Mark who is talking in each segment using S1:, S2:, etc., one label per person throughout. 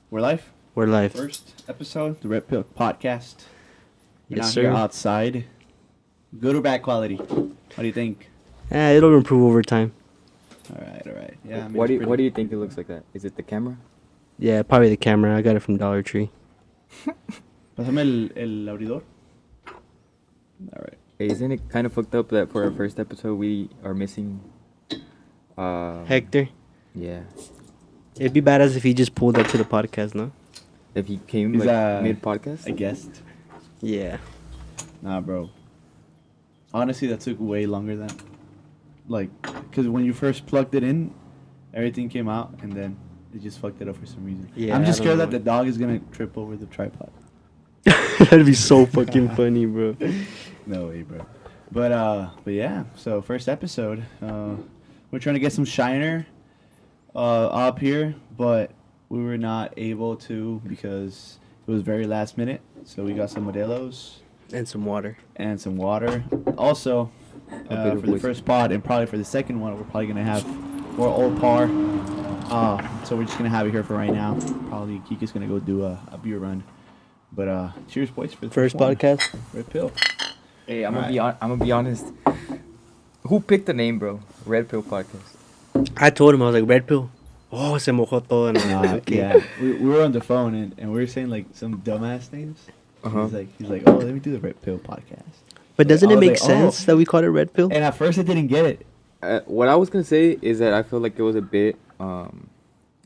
S1: We're live.
S2: We're live.
S1: First episode, the Red Pill podcast. We're
S2: Yes,
S1: now
S2: sir.
S1: here outside. Good or bad quality? What do you think?
S2: It'll improve over time.
S1: All right. Yeah. I mean,
S3: What do you think it looks like that? Is it the camera?
S2: Yeah, probably the camera. I got it from Dollar Tree.
S1: Pásame el abridor. All right.
S3: Hey, isn't it kind of fucked up that for our first episode we are missing?
S2: Hector.
S3: Yeah.
S2: It'd be badass if he just pulled up to the podcast, no?
S3: If he came
S1: He's,
S3: mid podcast.
S1: I guessed.
S2: Yeah.
S1: Nah, bro. Honestly, that took way longer than, because when you first plugged it in, everything came out, and then it just fucked it up for some reason.
S2: Yeah,
S1: I'm
S2: I
S1: just
S2: don't
S1: scared
S2: know.
S1: that the dog is gonna trip over the tripod.
S2: That'd be so fucking funny, bro.
S1: No way, bro. But yeah. So first episode, we're trying to get some Shiner up here, but we were not able to because it was very last minute. So we got some Modelos
S2: And some water.
S1: and some water. Also,
S3: A bit of
S1: for the
S3: whiskey.
S1: first pod and probably for the second one, we're probably gonna have more old par. So we're just gonna have it here for right now. Probably Kika's gonna go do a beer run. But cheers, boys, for the
S2: First
S1: one.
S2: podcast.
S1: Red Pill.
S3: Hey, I'm
S1: Alright.
S3: gonna be honest. Who picked the name, bro? Red Pill Podcast.
S2: I told him, I was like, Red Pill. Oh, se mojó todo. And I'm like, okay.
S1: Yeah, we were on the phone and we were saying like some dumbass names.
S3: Uh-huh.
S1: He's like, oh, let me do the Red Pill podcast.
S2: But doesn't
S1: I
S2: it
S1: was
S2: make
S1: like, oh.
S2: sense that we called it Red Pill?
S1: And at first I didn't get it.
S3: What I was gonna say is that I feel like it was a bit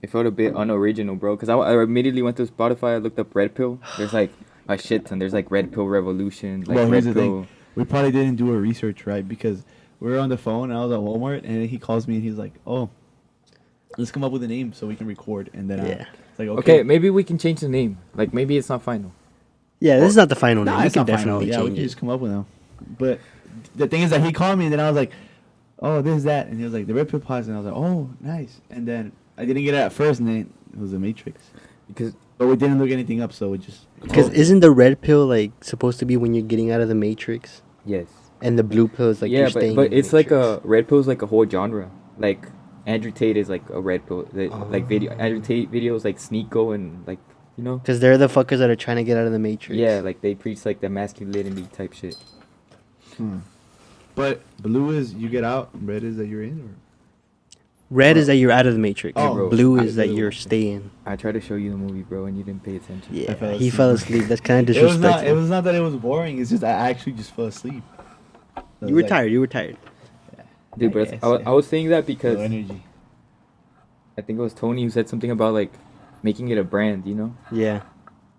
S3: it felt a bit unoriginal, bro. Cause I immediately went to Spotify. I looked up Red Pill. There's like a shit ton. There's like Red Pill Revolution. Like
S1: Well, here's
S3: Red
S1: the
S3: Pill.
S1: thing. We probably didn't do our research right because we were on the phone and I was at Walmart and he calls me and he's like, oh, let's come up with a name so we can record. And then
S2: Yeah.
S1: it's like,
S3: Okay, maybe we can change the name. Like maybe it's not final.
S2: Yeah, this is not the final name.
S1: Nah,
S2: We
S1: it's
S2: can
S1: not final.
S2: definitely
S1: Yeah, we
S2: change
S1: can
S2: it.
S1: just come up with them. But the thing is that he called me and then I was like, oh, this, that. And he was like, the Red Pill podcast. And I was like, oh, nice. And then I didn't get it at first and then it was the Matrix.
S3: Because
S1: But we didn't look anything up, so we just...
S2: Because isn't the red pill, like, supposed to be when you're getting out of the Matrix?
S3: yes.
S2: And the blue pill is, like,
S3: yeah,
S2: you're staying
S3: but
S2: in the
S3: it's like
S2: Matrix.
S3: a red pill is like a whole genre. Like Andrew Tate is like a red pill. Like video
S2: Oh.
S3: Andrew Tate videos like Sneeko and like you know.
S2: Because they're the fuckers that are trying to get out of the Matrix.
S3: Yeah, like they preach like the masculinity type shit.
S1: But blue is you get out, red is that you're in, or...
S2: Red is that you're out of the Matrix.
S1: Oh,
S3: bro.
S2: Blue
S1: I-
S2: is that you're staying.
S3: I tried to show you the movie, bro, and you didn't pay attention.
S2: Yeah,
S1: fell
S2: he
S1: asleep.
S2: fell asleep. That's kind of
S1: It was not.
S2: disrespectful.
S1: It was not that it was boring. It's just I actually just fell asleep. So
S2: You were
S1: it's like,
S2: tired. You were tired.
S3: Dude,
S1: I
S3: but
S1: guess,
S3: I
S1: yeah.
S3: was saying that
S1: No
S3: because
S1: energy.
S3: I think it was Tony who said something about like making it a brand. You know,
S2: Yeah.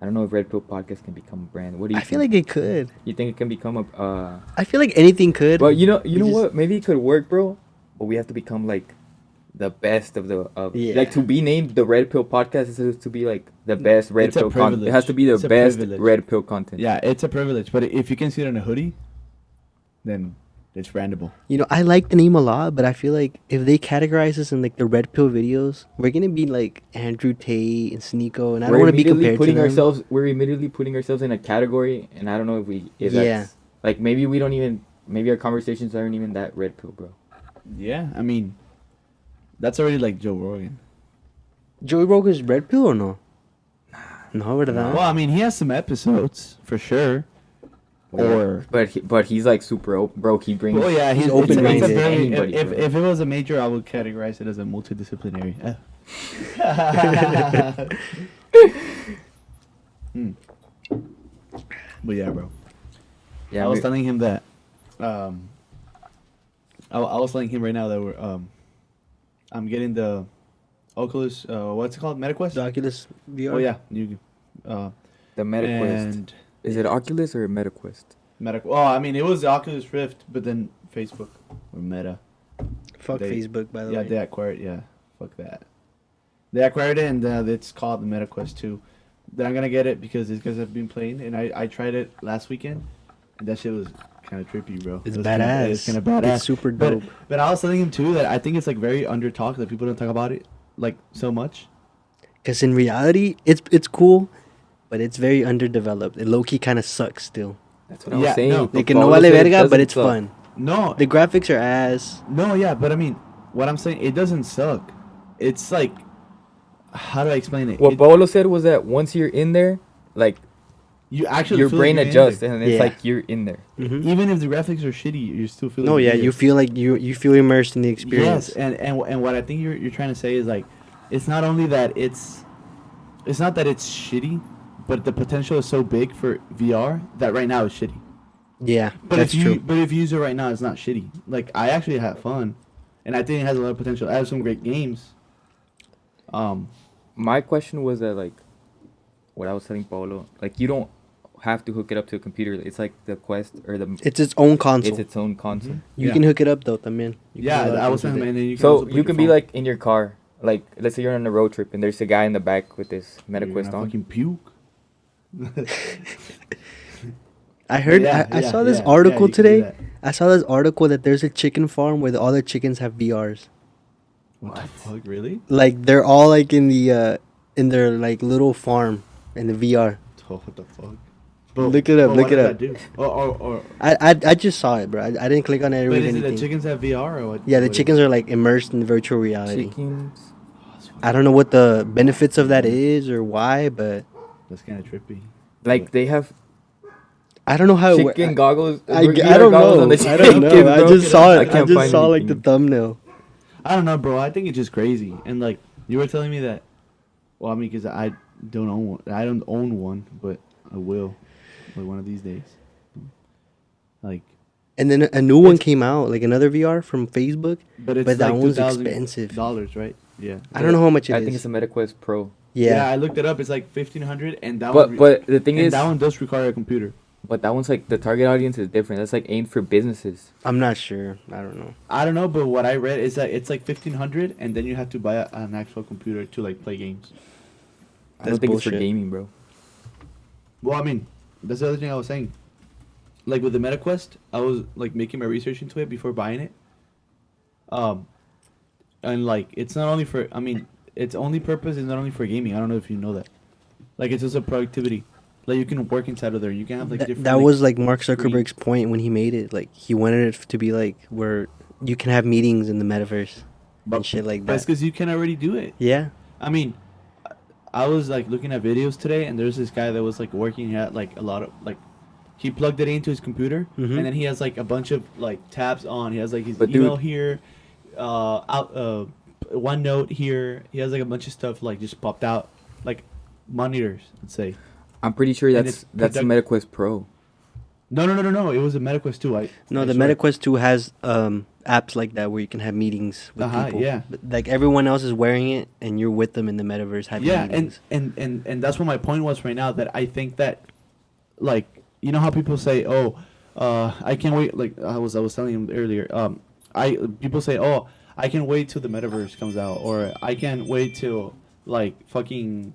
S3: I don't know if Red Pill Podcast can become a brand. What do you?
S2: I feel
S3: think?
S2: like it could.
S3: You think it can become a?
S2: I feel like anything could.
S3: Well, you know
S2: We
S3: know
S2: just-
S3: what? Maybe it could work, bro. But we have to become like the best of the
S2: Yeah.
S3: like to be named the Red Pill Podcast is to be like the best Red
S1: It's a
S3: Pill content. It has to be the
S1: privilege. It's a
S3: best
S1: privilege.
S3: Red Pill content.
S1: Yeah, it's a privilege. But if you can see it on a hoodie, then it's brandable.
S2: You know, I like the name a lot, but I feel like if they categorize us in like the red pill videos, we're gonna be like Andrew Tate and Sneeko, and I don't want to be compared to them.
S3: We're immediately putting ourselves in a category, and I don't know if
S2: Yeah.
S3: that's like maybe we don't even maybe our conversations aren't even that Red Pill, bro.
S1: Yeah, I mean, that's already like Joe Rogan.
S2: Joey Rogan's red pill or no? No, ¿verdad?
S1: Well, I mean, he has some episodes for sure. Or
S3: but he's like super open, bro. He brings.
S1: well, yeah,
S2: He's
S1: it's
S2: open-minded.
S1: a very,
S3: Anybody,
S1: if
S3: bro.
S1: it was a major, I would categorize it as a multidisciplinary. Hmm. But yeah, bro.
S3: Yeah,
S1: I was telling him that. I was telling him right now that I'm getting the Oculus. What's it called? MetaQuest.
S2: The Oculus VR.
S1: Oh yeah,
S3: the MetaQuest.
S1: and
S3: Is it Oculus or MetaQuest?
S1: Oh, I mean, it was the Oculus Rift, but then Facebook or Meta.
S2: Fuck
S1: They-
S2: Facebook, by the
S1: Yeah,
S2: way.
S1: they acquired. Yeah, fuck that. They acquired it, and it's called the MetaQuest 2. Then I'm gonna get it because these guys have been playing, and I tried it last weekend, and that shit was kind of trippy, bro.
S2: It's
S1: It was
S2: badass.
S1: It's kind of badass.
S2: It's super
S1: But-
S2: dope.
S1: But I was telling him too that I think it's like very under talked that people don't talk about it like so much.
S2: Because in reality, it's cool, but it's very underdeveloped. It low key kind of sucks still.
S3: That's what I
S1: Yeah,
S3: was saying.
S1: no.
S2: Like,
S3: Pablo
S2: no vale
S3: said it
S2: verga, but
S3: doesn't
S2: it's
S3: suck.
S2: fun.
S1: No,
S2: The graphics are ass.
S1: no, yeah, but I mean, what I'm saying, it doesn't suck. It's like, how do I explain it?
S3: What Paolo said was that once you're in there, like
S1: You actually
S3: your
S1: feel
S3: brain
S1: like you're in
S3: adjusts,
S1: there.
S3: and it's
S2: Yeah.
S3: like you're in there.
S2: Mm-hmm.
S1: Even if the graphics are shitty, you still feel.
S2: No,
S1: like
S2: yeah,
S1: you're
S2: you
S1: there.
S2: feel like you feel immersed in the experience.
S1: Yes, and what I think you're trying to say is like, it's not only that it's not that it's shitty, but the potential is so big for VR that right now it's shitty.
S2: Yeah,
S1: But
S2: that's
S1: if you
S2: true.
S1: but if you use it right now, it's not shitty. Like I actually had fun, and I think it has a lot of potential. I have some great games.
S3: My question was that like, what I was telling Paolo, like you don't have to hook it up to a computer. It's like the Quest or the.
S2: It's its own console.
S3: It's its own console.
S2: You
S1: Yeah.
S2: can hook it up though, también. You can do a lot of
S1: I was
S2: things
S1: saying,
S2: with
S1: and
S2: it.
S1: then you can
S3: So
S1: also put
S3: you
S1: your
S3: can be
S1: phone.
S3: like in your car, like let's say you're on a road trip and there's a guy in the back with this
S1: You're
S3: MetaQuest
S1: gonna
S3: on.
S1: fucking puke.
S2: I heard.
S1: Yeah,
S2: I
S1: yeah,
S2: saw this
S1: yeah,
S2: article
S1: you can do
S2: today.
S1: that.
S2: I saw this article that there's a chicken farm where all the chickens have VRs.
S1: What the fuck, really?
S2: Like they're all like in the in their like little farm in the VR.
S1: Oh, what the fuck?
S2: Look it up,
S1: But
S2: look
S1: what
S2: it
S1: does
S2: up.
S1: that do? Or
S2: I just saw it, bro. I didn't click on it or
S1: but
S2: read
S1: is it the
S2: anything.
S1: chickens have VR or what?
S2: Yeah, the
S1: what
S2: chickens are like immersed in virtual reality.
S3: Chickens.
S2: I don't know what the benefits of that is or why, but
S1: That's kind of trippy.
S3: Like they have
S2: I don't know how.
S3: chicken goggles.
S2: I
S3: VR
S2: don't
S3: goggles
S2: know.
S3: on the
S2: I don't know.
S3: chickens,
S2: I
S3: bro.
S2: just saw it. I
S3: can't
S2: just
S3: find
S2: saw like the
S3: anything.
S2: thumbnail.
S1: I don't know, bro. I think it's just crazy. And like you were telling me that. Well, I mean, because I don't own one. I don't own one, but I will, like one of these days. Like,
S2: And then a new one came out, like another VR from Facebook.
S1: but it's
S2: But that
S1: like
S2: one's
S1: $2,000,
S2: expensive.
S1: right? Yeah.
S2: I don't know how much it
S3: I
S2: is.
S3: think it's a MetaQuest Pro.
S1: Yeah,
S2: Yeah.
S1: I looked it up. It's like 1,500, and that one.
S3: But the thing
S1: and
S3: is,
S1: that one does require a computer.
S3: but that one's like the target audience is different. That's like aimed for businesses.
S2: I'm not sure. I don't know.
S1: I don't know, but what I read is that it's like 1,500, and then you have to buy an actual computer to like play games.
S3: I don't
S2: That's
S3: think it's for
S2: bullshit.
S3: gaming, bro.
S1: Well, I mean, that's the other thing I was saying. Like with the MetaQuest, I was like making my research into it before buying it. And like it's not only for. I mean, its only purpose is not only for gaming. I don't know if you know that. Like it's also productivity. Like you can work inside of there. You can have like different.
S2: That
S1: like,
S2: was like Mark Zuckerberg's point when he made it. Like he wanted it to be like where you can have meetings in the metaverse and shit like
S1: That's
S2: that.
S1: because you can already do it.
S2: Yeah.
S1: I mean, I was like looking at videos today, and there's this guy that was like working at like a lot of like, he plugged it into his computer,
S2: Mhm.
S1: and then he has like a bunch of like tabs on. He has like his
S3: But
S1: email
S3: dude-
S1: here, OneNote here. He has like a bunch of stuff like just popped out, like monitors. Let's say.
S3: I'm pretty sure
S1: And
S3: that's
S1: it's
S3: that's the
S1: product-
S3: MetaQuest Pro.
S1: No. It was a MetaQuest 2.
S2: No, the MetaQuest 2 has apps like that where you can have meetings with people.
S1: Yeah.
S2: But, like everyone else is wearing it and you're with them in the metaverse having
S1: Yeah,
S2: meetings.
S1: and that's what my point was right now. That I think that, like, you know how people say, "Oh, I can't wait." Like I was telling him earlier. People say, "Oh, I can't wait till the metaverse comes out," or "I can't wait till like fucking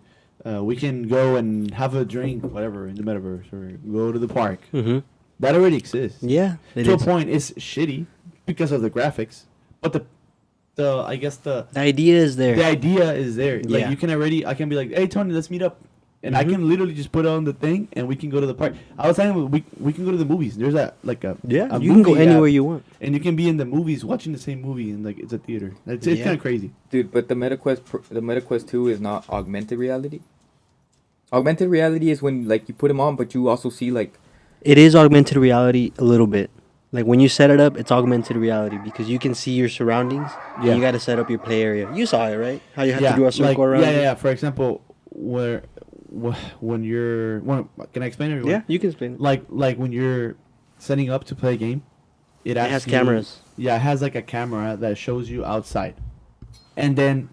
S1: we can go and have a drink, whatever, in the metaverse, or go to the park."
S2: Mm-hmm.
S1: That already exists.
S2: Yeah, it
S1: To
S2: is.
S1: a point, it's shitty because of the graphics, but the I guess the
S2: idea is there.
S1: the idea is there. Like
S2: Yeah.
S1: you can already, I can be like, "Hey Tony, let's meet up," and I
S2: Mhm.
S1: can literally just put on the thing and we can go to the park. I was telling him we can go to the movies. There's a like a
S2: Yeah,
S1: a
S2: you can go
S1: movie
S2: anywhere
S1: app,
S2: you want.
S1: and you can be in the movies watching the same movie and like it's a theater. It's
S2: Yeah.
S1: kind of crazy.
S3: Dude, but the MetaQuest 2 is not augmented reality. Augmented reality is when like you put them on, but you also see like
S2: It is augmented reality a little bit. Like when you set it up, it's augmented reality because you can see your surroundings. Yeah.
S1: Yeah.
S2: And you got to set up your play area. You saw it, right? How you have
S1: yeah,
S2: to do a circle
S1: like,
S2: around.
S1: yeah,
S2: it?
S1: yeah, yeah. For example, when you're can I explain it?
S2: Yeah, you can spin it.
S1: Like when you're setting up to play a game, it
S2: It has
S1: asks you-
S2: cameras.
S1: Yeah, it has like a camera that shows you outside, and then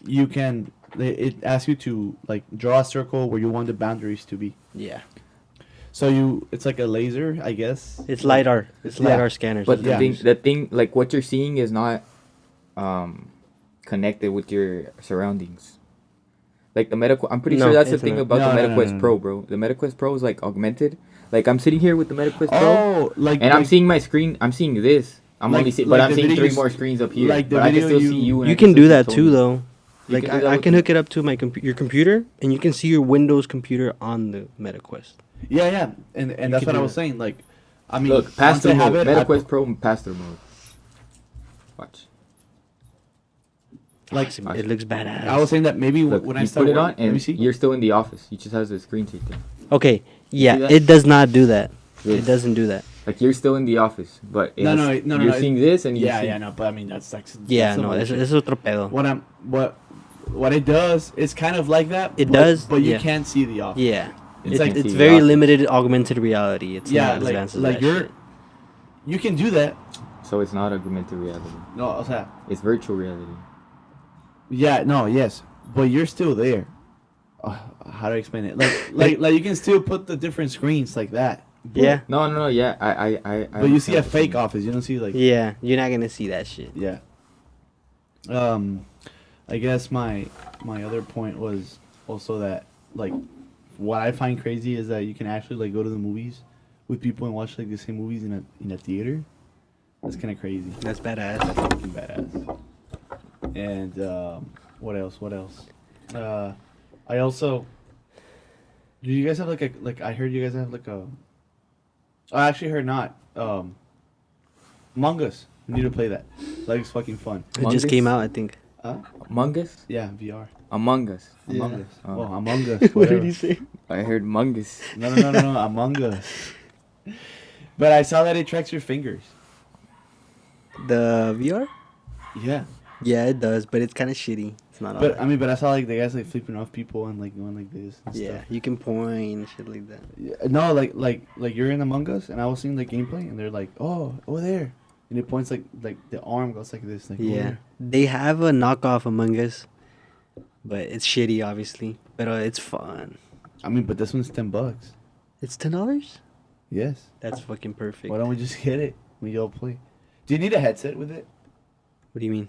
S1: you can. It asks you to like draw a circle where you want the boundaries to be.
S2: Yeah.
S1: So it's like a laser, I guess.
S2: It's LiDAR. It's
S1: Yeah.
S2: LiDAR scanners.
S3: but
S1: Yeah.
S3: the thing like what you're seeing is not connected with your surroundings. Like the I'm pretty
S2: No,
S3: sure that's the
S2: it's
S3: thing
S2: not.
S3: about
S1: No,
S3: the
S1: no, no,
S3: MetaQuest
S1: no, no.
S3: Pro, bro. The MetaQuest Pro is like augmented. Like I'm sitting here with the MetaQuest Pro,
S1: Oh, like
S3: and I'm seeing my screen. I'm seeing this. I'm
S1: Like-
S3: only seeing,
S1: like
S3: but I'm
S1: the
S3: seeing
S1: video
S3: 3
S1: you
S3: more
S1: s-
S3: screens up here.
S1: like the
S3: but I can
S1: video
S3: still
S1: you-
S3: see you. And
S2: You
S3: I
S2: can
S3: still
S2: do
S3: see
S2: that
S3: Tony.
S2: too, though.
S3: You
S2: Like
S3: can do that
S2: I
S3: with
S2: can
S3: the-
S2: hook it up to your computer, and you can see your Windows computer on the MetaQuest.
S1: yeah, and
S2: You
S1: that's
S2: can
S1: what I
S2: do
S1: was
S2: that.
S1: saying. Like, I mean,
S3: Look,
S1: once
S3: pass
S1: I
S3: through
S1: have
S3: mode.
S1: it,
S3: MetaQuest Pro and pass through mode. Watch.
S1: Like
S2: It looks badass.
S1: I was saying that maybe
S3: Look,
S1: when
S3: you
S1: I start
S3: put it on
S1: let me
S3: and
S1: see.
S3: you're still in the office. You just has the screen taped in.
S2: Okay,
S3: see
S2: yeah,
S3: that?
S2: it does not do that.
S3: Yes.
S2: It doesn't do that.
S3: Like you're still in the office, but
S1: No,
S3: you're seeing this and you're seeing.
S1: no, but I mean that's like
S2: Yeah,
S1: that's some
S2: no,
S1: other
S2: es
S1: shit.
S2: es otro pedo.
S1: What it does is kind of like that.
S2: It does,
S1: but you
S2: yeah.
S1: can't see the office.
S2: Yeah,
S1: It's like
S2: it's
S3: see
S2: very
S3: the
S2: limited augmented reality. It's
S1: yeah,
S2: not
S1: like
S2: advanced as
S1: like
S2: that shit.
S1: you can do that.
S3: So it's not augmented reality.
S1: No, o sea,
S3: It's virtual reality.
S1: yeah, no, yes, but you're still there. How do I explain it? Like you can still put the different screens like that. But,
S2: Yeah,
S3: No. Yeah, I.
S1: But you see a
S3: understand what you
S1: fake
S3: mean.
S1: office. You don't see like
S2: yeah, you're not gonna see that shit.
S1: yeah. I guess my other point was also that like what I find crazy is that you can actually like go to the movies with people and watch like the same movies in a theater. That's kind of crazy.
S2: That's badass.
S1: That's fucking badass. And what else? What else? I also. Do you guys have like I heard you guys have like a. I actually heard not. Among Us. We need to play that. Like it's fucking fun.
S2: It
S3: Among
S2: just
S3: Us?
S2: came out, I think.
S3: Among Us?
S1: Yeah, VR.
S3: Among Us.
S1: Among
S2: Yeah.
S1: Us.
S3: Oh.
S1: Oh, Among Us.
S2: What
S1: whatever.
S2: did you say?
S3: I heard Mungus.
S1: No, Among Us. But I saw that it tracks your fingers.
S2: The VR?
S1: Yeah.
S2: Yeah, it does, but it's kind of shitty. It's not.
S1: But
S2: alright.
S1: I mean, but I saw like the guys like flipping off people and like going like this. And
S2: Yeah,
S1: stuff.
S2: you can point and shit like that.
S1: Yeah, no, like you're in Among Us, and I was seeing the gameplay, and they're like, oh, over there, and it points like the arm goes like this, like over
S2: Yeah,
S1: there.
S2: they have a knockoff Among Us, but it's shitty, obviously. But it's fun.
S1: I mean, but this one's $10.
S2: It's $10.
S1: Yes.
S2: That's fucking perfect.
S1: Why don't we just get it? We all play. Do you need a headset with it?
S2: What do you mean?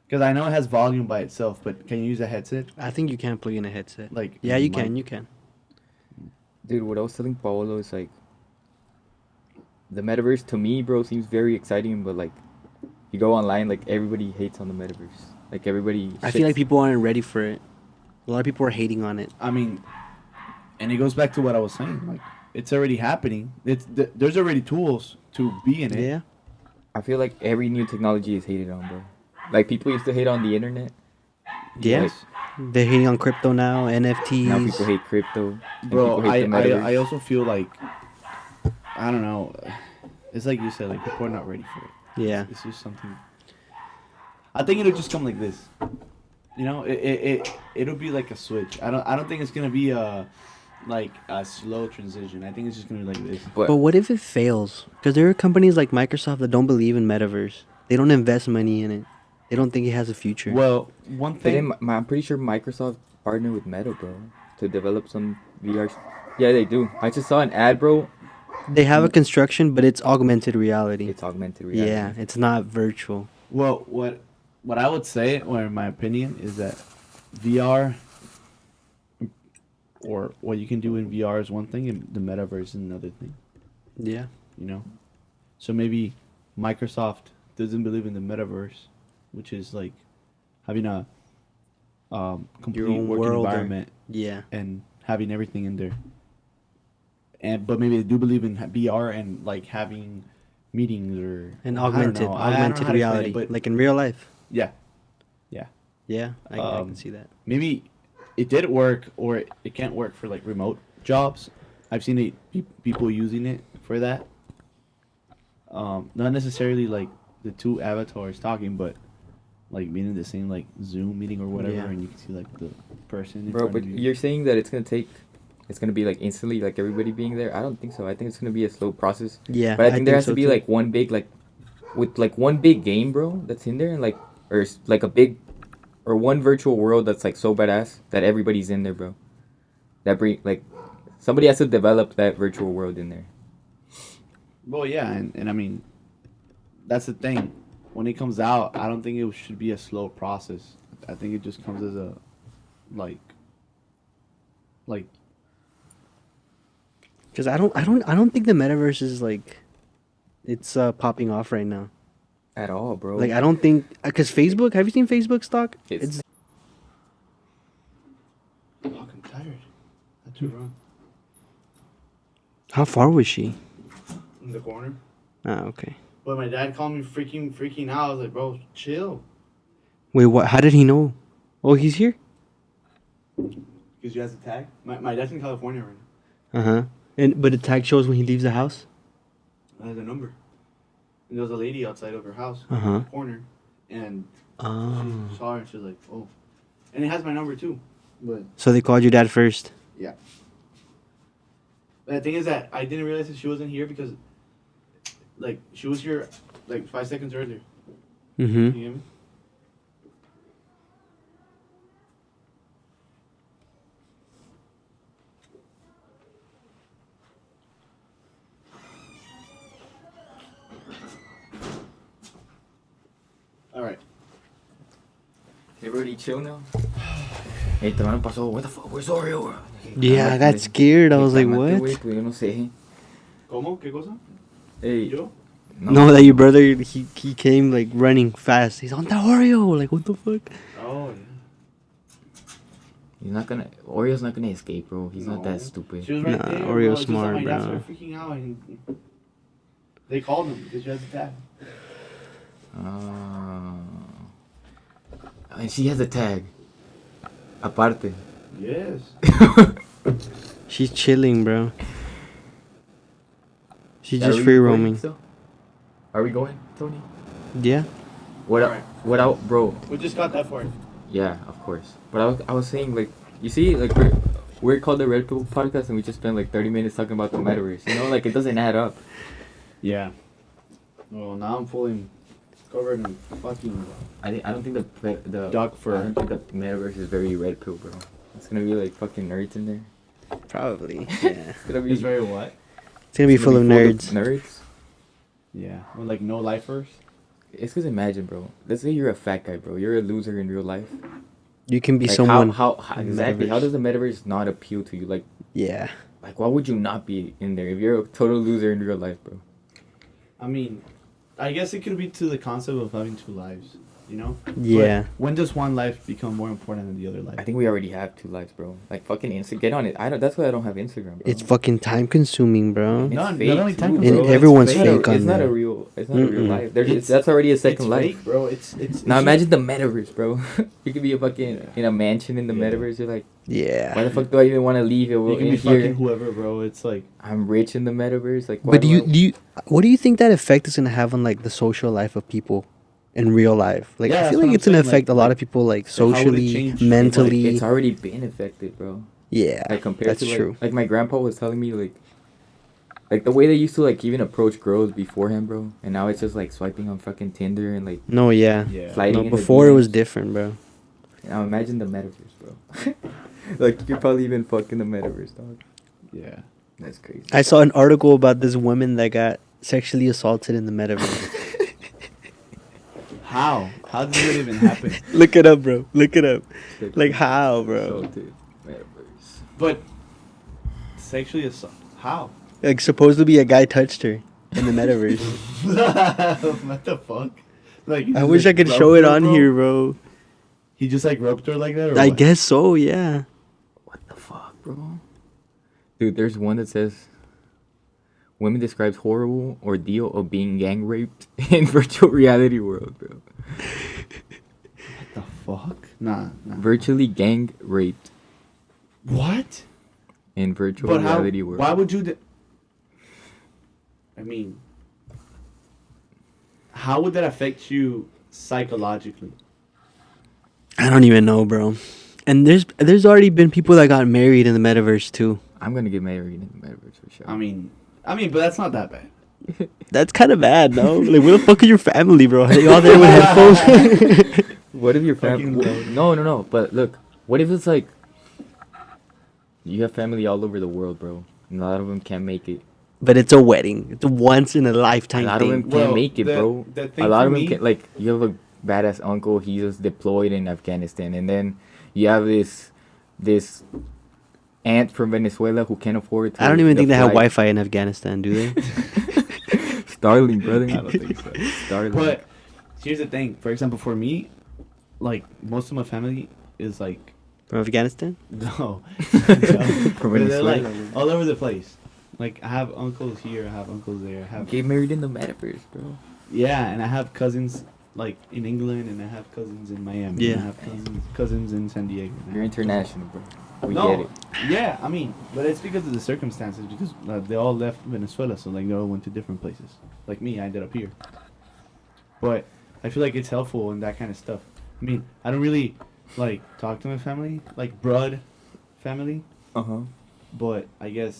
S1: Because I know it has volume by itself, but can you use a headset?
S2: I think you can plug in a headset.
S1: Like
S2: Yeah, you
S1: mic?
S2: can. You can.
S3: Dude, what I was telling Paolo is like, the metaverse to me, bro, seems very exciting, but like, you go online, like everybody hates on the metaverse. Like everybody.
S2: I feel like
S3: shits.
S2: people aren't ready for it. A lot of people are hating on it.
S1: I mean, and it goes back to what I was saying. Like, it's already happening. There's already tools to be in it.
S2: Yeah.
S3: I feel like every new technology is hated on, bro. Like people used to hate on the internet.
S2: Yeah.
S1: Yes.
S2: They're hating on crypto now, NFTs.
S3: Now people hate crypto. and
S1: Bro,
S3: people hate the metaverse.
S1: I also feel like I don't know. It's like you said, like people are not ready for it.
S2: Yeah.
S1: It's just something. I think it'll just come like this. You know, it'll be like a switch. I don't think it's gonna be a slow transition. I think it's just gonna be like this.
S2: But what if it fails? Because there are companies like Microsoft that don't believe in metaverse. They don't invest money in it. They don't think it has a future.
S1: Well, one thing.
S3: I'm pretty sure Microsoft partnered with Meta, bro, to develop some VR. Yeah, they do. I just saw an ad, bro.
S2: They have a construction, but it's augmented reality.
S3: It's augmented reality.
S2: Yeah, it's not virtual.
S1: Well, what I would say, or in my opinion, is that VR or what you can do in VR is one thing, and the metaverse is another thing.
S2: Yeah.
S1: You know, so maybe Microsoft doesn't believe in the metaverse, which is like having a complete
S2: own
S1: working
S2: world or-
S1: environment
S2: Yeah.
S1: and having everything in there. But maybe they do believe in VR and like having meetings or
S2: And
S1: I don't
S2: augmented
S1: know. I don't know how
S2: augmented
S1: to explain
S2: reality.
S1: it, but
S2: Like in real life.
S1: yeah,
S2: Yeah, I
S1: Um,
S2: can see that.
S1: maybe it did work or it can't work for like remote jobs. I've seen people using it for that. Not necessarily like the two avatars talking, but like being in the same like Zoom meeting or whatever,
S2: Yeah.
S1: and you can see like the person. In
S3: Bro,
S1: front
S3: but
S1: of you.
S3: you're saying that it's gonna be like instantly, like everybody being there. I don't think so. I think it's gonna be a slow process.
S2: Yeah.
S3: But I think there has
S2: so
S3: to be
S2: too.
S3: like one big with like one big game, bro, that's in there, and like like a big or one virtual world that's like so badass that everybody's in there, bro. That bring like somebody has to develop that virtual world in there.
S1: Well, yeah, and I mean, that's the thing. When it comes out, I don't think it should be a slow process. I think it just comes as a like
S2: Because I don't think the metaverse is like, it's popping off right now.
S3: At all, bro.
S2: Like I don't think because Facebook. Have you seen Facebook stock?
S3: It's-
S1: fuck, I'm tired. I had to run
S2: How far was she?
S1: in the corner.
S2: Ah, okay.
S1: But my dad called me freaking out. I was like, bro, chill.
S2: Wait, what? How did he know? Oh, he's here.
S1: Because you has a tag. My dad's in California right now.
S2: But the tag shows when he leaves the house.
S1: It has a number. And there was a lady outside of her house, in
S2: Uh-huh.
S1: the corner, and
S2: Oh.
S1: she saw her and she was like, "Oh," and it has my number too. But
S2: So they called your dad first.
S1: yeah. But the thing is that I didn't realize that she wasn't here because, like, she was here like 5 seconds earlier.
S2: Mm-hmm.
S1: You get me? All right.
S3: Everybody chill now. Hey, te mano pasó. What the fuck? Where's Oreo?
S2: Yeah, I got scared. I was like, what?
S3: Pues yo no sé.
S1: ¿Cómo? ¿Qué cosa?
S3: Hey.
S1: ¿Yo?
S2: No, that your brother, he came like running fast. He's on the Oreo. Like, what the fuck?
S1: Oh, yeah.
S3: He's not gonna. Oreo's not gonna escape, bro. He's not
S1: No.
S3: that stupid.
S1: She was right
S2: Nah,
S1: there.
S2: Oreo's
S1: bro. It's just that
S2: smart,
S1: my dad
S2: bro.
S1: started freaking out and they called him because she has a tag.
S3: And she has a tag. Aparte.
S1: Yes.
S2: She's chilling, bro. She's
S3: Are
S2: just
S3: we
S2: free
S3: going
S2: roaming.
S3: still? Are we going, Tony?
S2: Yeah.
S3: What?
S1: Alright.
S3: What out, bro?
S1: We just got that far.
S3: Yeah, of course. But I was saying, like, you see, like, we're called the Red Pill Podcast, and we just spent like 30 minutes talking about the metaverse. You know, like, it doesn't add up.
S1: Yeah. Well, now I'm fully covered in fucking
S3: I don't think the
S1: duck fur.
S3: I don't think the metaverse is very red pill, bro. It's gonna be like fucking nerds in there.
S2: Probably. Yeah.
S3: It's gonna be
S1: It's very what?
S2: It's gonna be full of nerds.
S3: Nerds.
S1: Yeah. Well, like no lifers.
S3: It's cause imagine, bro. Let's say you're a fat guy, bro. You're a loser in real life.
S2: You can be
S3: Like
S2: someone.
S3: how
S2: in the
S3: exactly? How
S2: metaverse.
S3: does the metaverse not appeal to you? Like
S2: Yeah.
S3: why would you not be in there if you're a total loser in real life, bro?
S1: I mean, I guess it could be to the concept of having two lives. You know?
S2: Yeah.
S1: But when does one life become more important than the other life?
S3: I think we already have two lives, bro. Like fucking get on it. That's why I don't have Instagram, bro.
S2: It's fucking time consuming, bro.
S3: It's
S1: Not
S3: fake,
S1: only time
S3: too,
S1: consuming,
S2: And
S3: bro.
S2: everyone's
S3: It's not a-
S2: fake on
S3: It's not a
S2: there.
S3: real. It's not a real
S2: Mm-mm.
S3: life. There's
S1: It's-
S3: that's already a
S1: It's
S3: second life.
S1: fake, bro. It's
S3: Now imagine the metaverse, bro. You could be a fucking
S1: Yeah.
S3: in a mansion in the
S1: Yeah.
S3: metaverse. You're like, why
S2: Yeah.
S3: the fuck do I even want to leave?
S1: You can
S3: In
S1: be
S3: here,
S1: fucking whoever, bro. It's like
S3: I'm rich in the metaverse. Like, why
S2: But do
S3: I-
S2: you what do you think that effect is gonna have on like the social life of people in real life? Like
S1: Yeah,
S2: I
S1: that's
S2: feel
S1: what
S2: like
S1: I'm
S2: it's gonna
S1: saying,
S2: affect
S1: like-
S2: a lot
S1: like-
S2: of people like
S1: how would it
S2: socially,
S1: change?
S2: mentally.
S3: It's already been affected, bro.
S2: Yeah,
S3: Like compared
S2: that's
S3: to like,
S2: true.
S3: like my grandpa was telling me like the way they used to like even approach girls beforehand, bro. And now it's just like swiping on fucking Tinder and like
S2: No, yeah.
S1: yeah.
S3: sliding.
S2: No,
S3: in the
S2: before it was
S3: DMs.
S2: different, bro.
S3: Now imagine the metaverse, bro. Like you could probably even fuck in the metaverse, dog.
S1: Yeah.
S3: That's crazy.
S2: I saw an article about this woman that got sexually assaulted in the metaverse.
S1: How? How did it even happen?
S2: Look it up, bro. Look it up. Like how, bro?
S3: Assaulted metaverse.
S1: But sexually assault. How?
S2: Like supposed to be a guy touched her in the metaverse.
S1: What the fuck? Like he
S2: I
S1: just,
S2: wish I
S1: like,
S2: could
S1: rubbed
S2: show it
S1: her,
S2: on
S1: bro?
S2: here, bro.
S1: He just like rubbed her like that, or
S2: I
S1: what?
S2: guess so, yeah.
S3: What the fuck, bro? Dude, there's one that says women describes horrible ordeal of being gang raped in virtual reality world, bro.
S1: What the fuck? Nah.
S3: Virtually gang raped
S1: What?
S3: in virtual
S1: But how?
S3: reality world.
S1: Why would you? I mean, how would that affect you psychologically?
S2: I don't even know, bro. And there's already been people that got married in the metaverse too.
S3: I'm gonna get married in the metaverse for sure.
S1: I mean, but that's not that bad.
S2: That's kind of bad, no? Like, where the fuck is your family, bro? Are you all there with headphones?
S3: What if your
S1: Fucking
S3: family?
S1: loud.
S3: No. But look, what if it's like you have family all over the world, bro, and a lot of them can't make it.
S2: But it's a wedding. It's a once in a
S3: A
S2: lifetime
S3: lot of them
S2: thing.
S3: can't
S1: Well,
S3: make it, bro.
S1: the thing
S3: A lot
S1: for
S3: of them
S1: me-
S3: can't. Like you have a badass uncle. He was deployed in Afghanistan, and then you have this aunt from Venezuela who can't afford.
S2: I don't even think they have
S3: flight.
S2: Wi-Fi in Afghanistan, do they?
S1: I
S3: Starlink, brother.
S1: don't think so.
S3: Starlink.
S1: But here's the thing. For example, for me, like most of my family is like
S2: From Afghanistan?
S1: no,
S3: From
S1: But they're like
S3: Venezuela.
S1: all over the place. Like I have uncles here, I have uncles there, I have
S3: Get married in the metaverse, bro.
S1: yeah, and I have cousins like in England, and I have cousins in Miami.
S2: Yeah.
S1: And I have cousins in San Diego. and I
S3: You're
S1: have cousins-
S3: international, bro. We
S1: no,
S3: get it.
S1: yeah, I mean, but it's because of the circumstances. Because they all left Venezuela, so like they all went to different places. Like me, I ended up here. But I feel like it's helpful in that kind of stuff. I mean, I don't really like talk to my family, like blood family, but I guess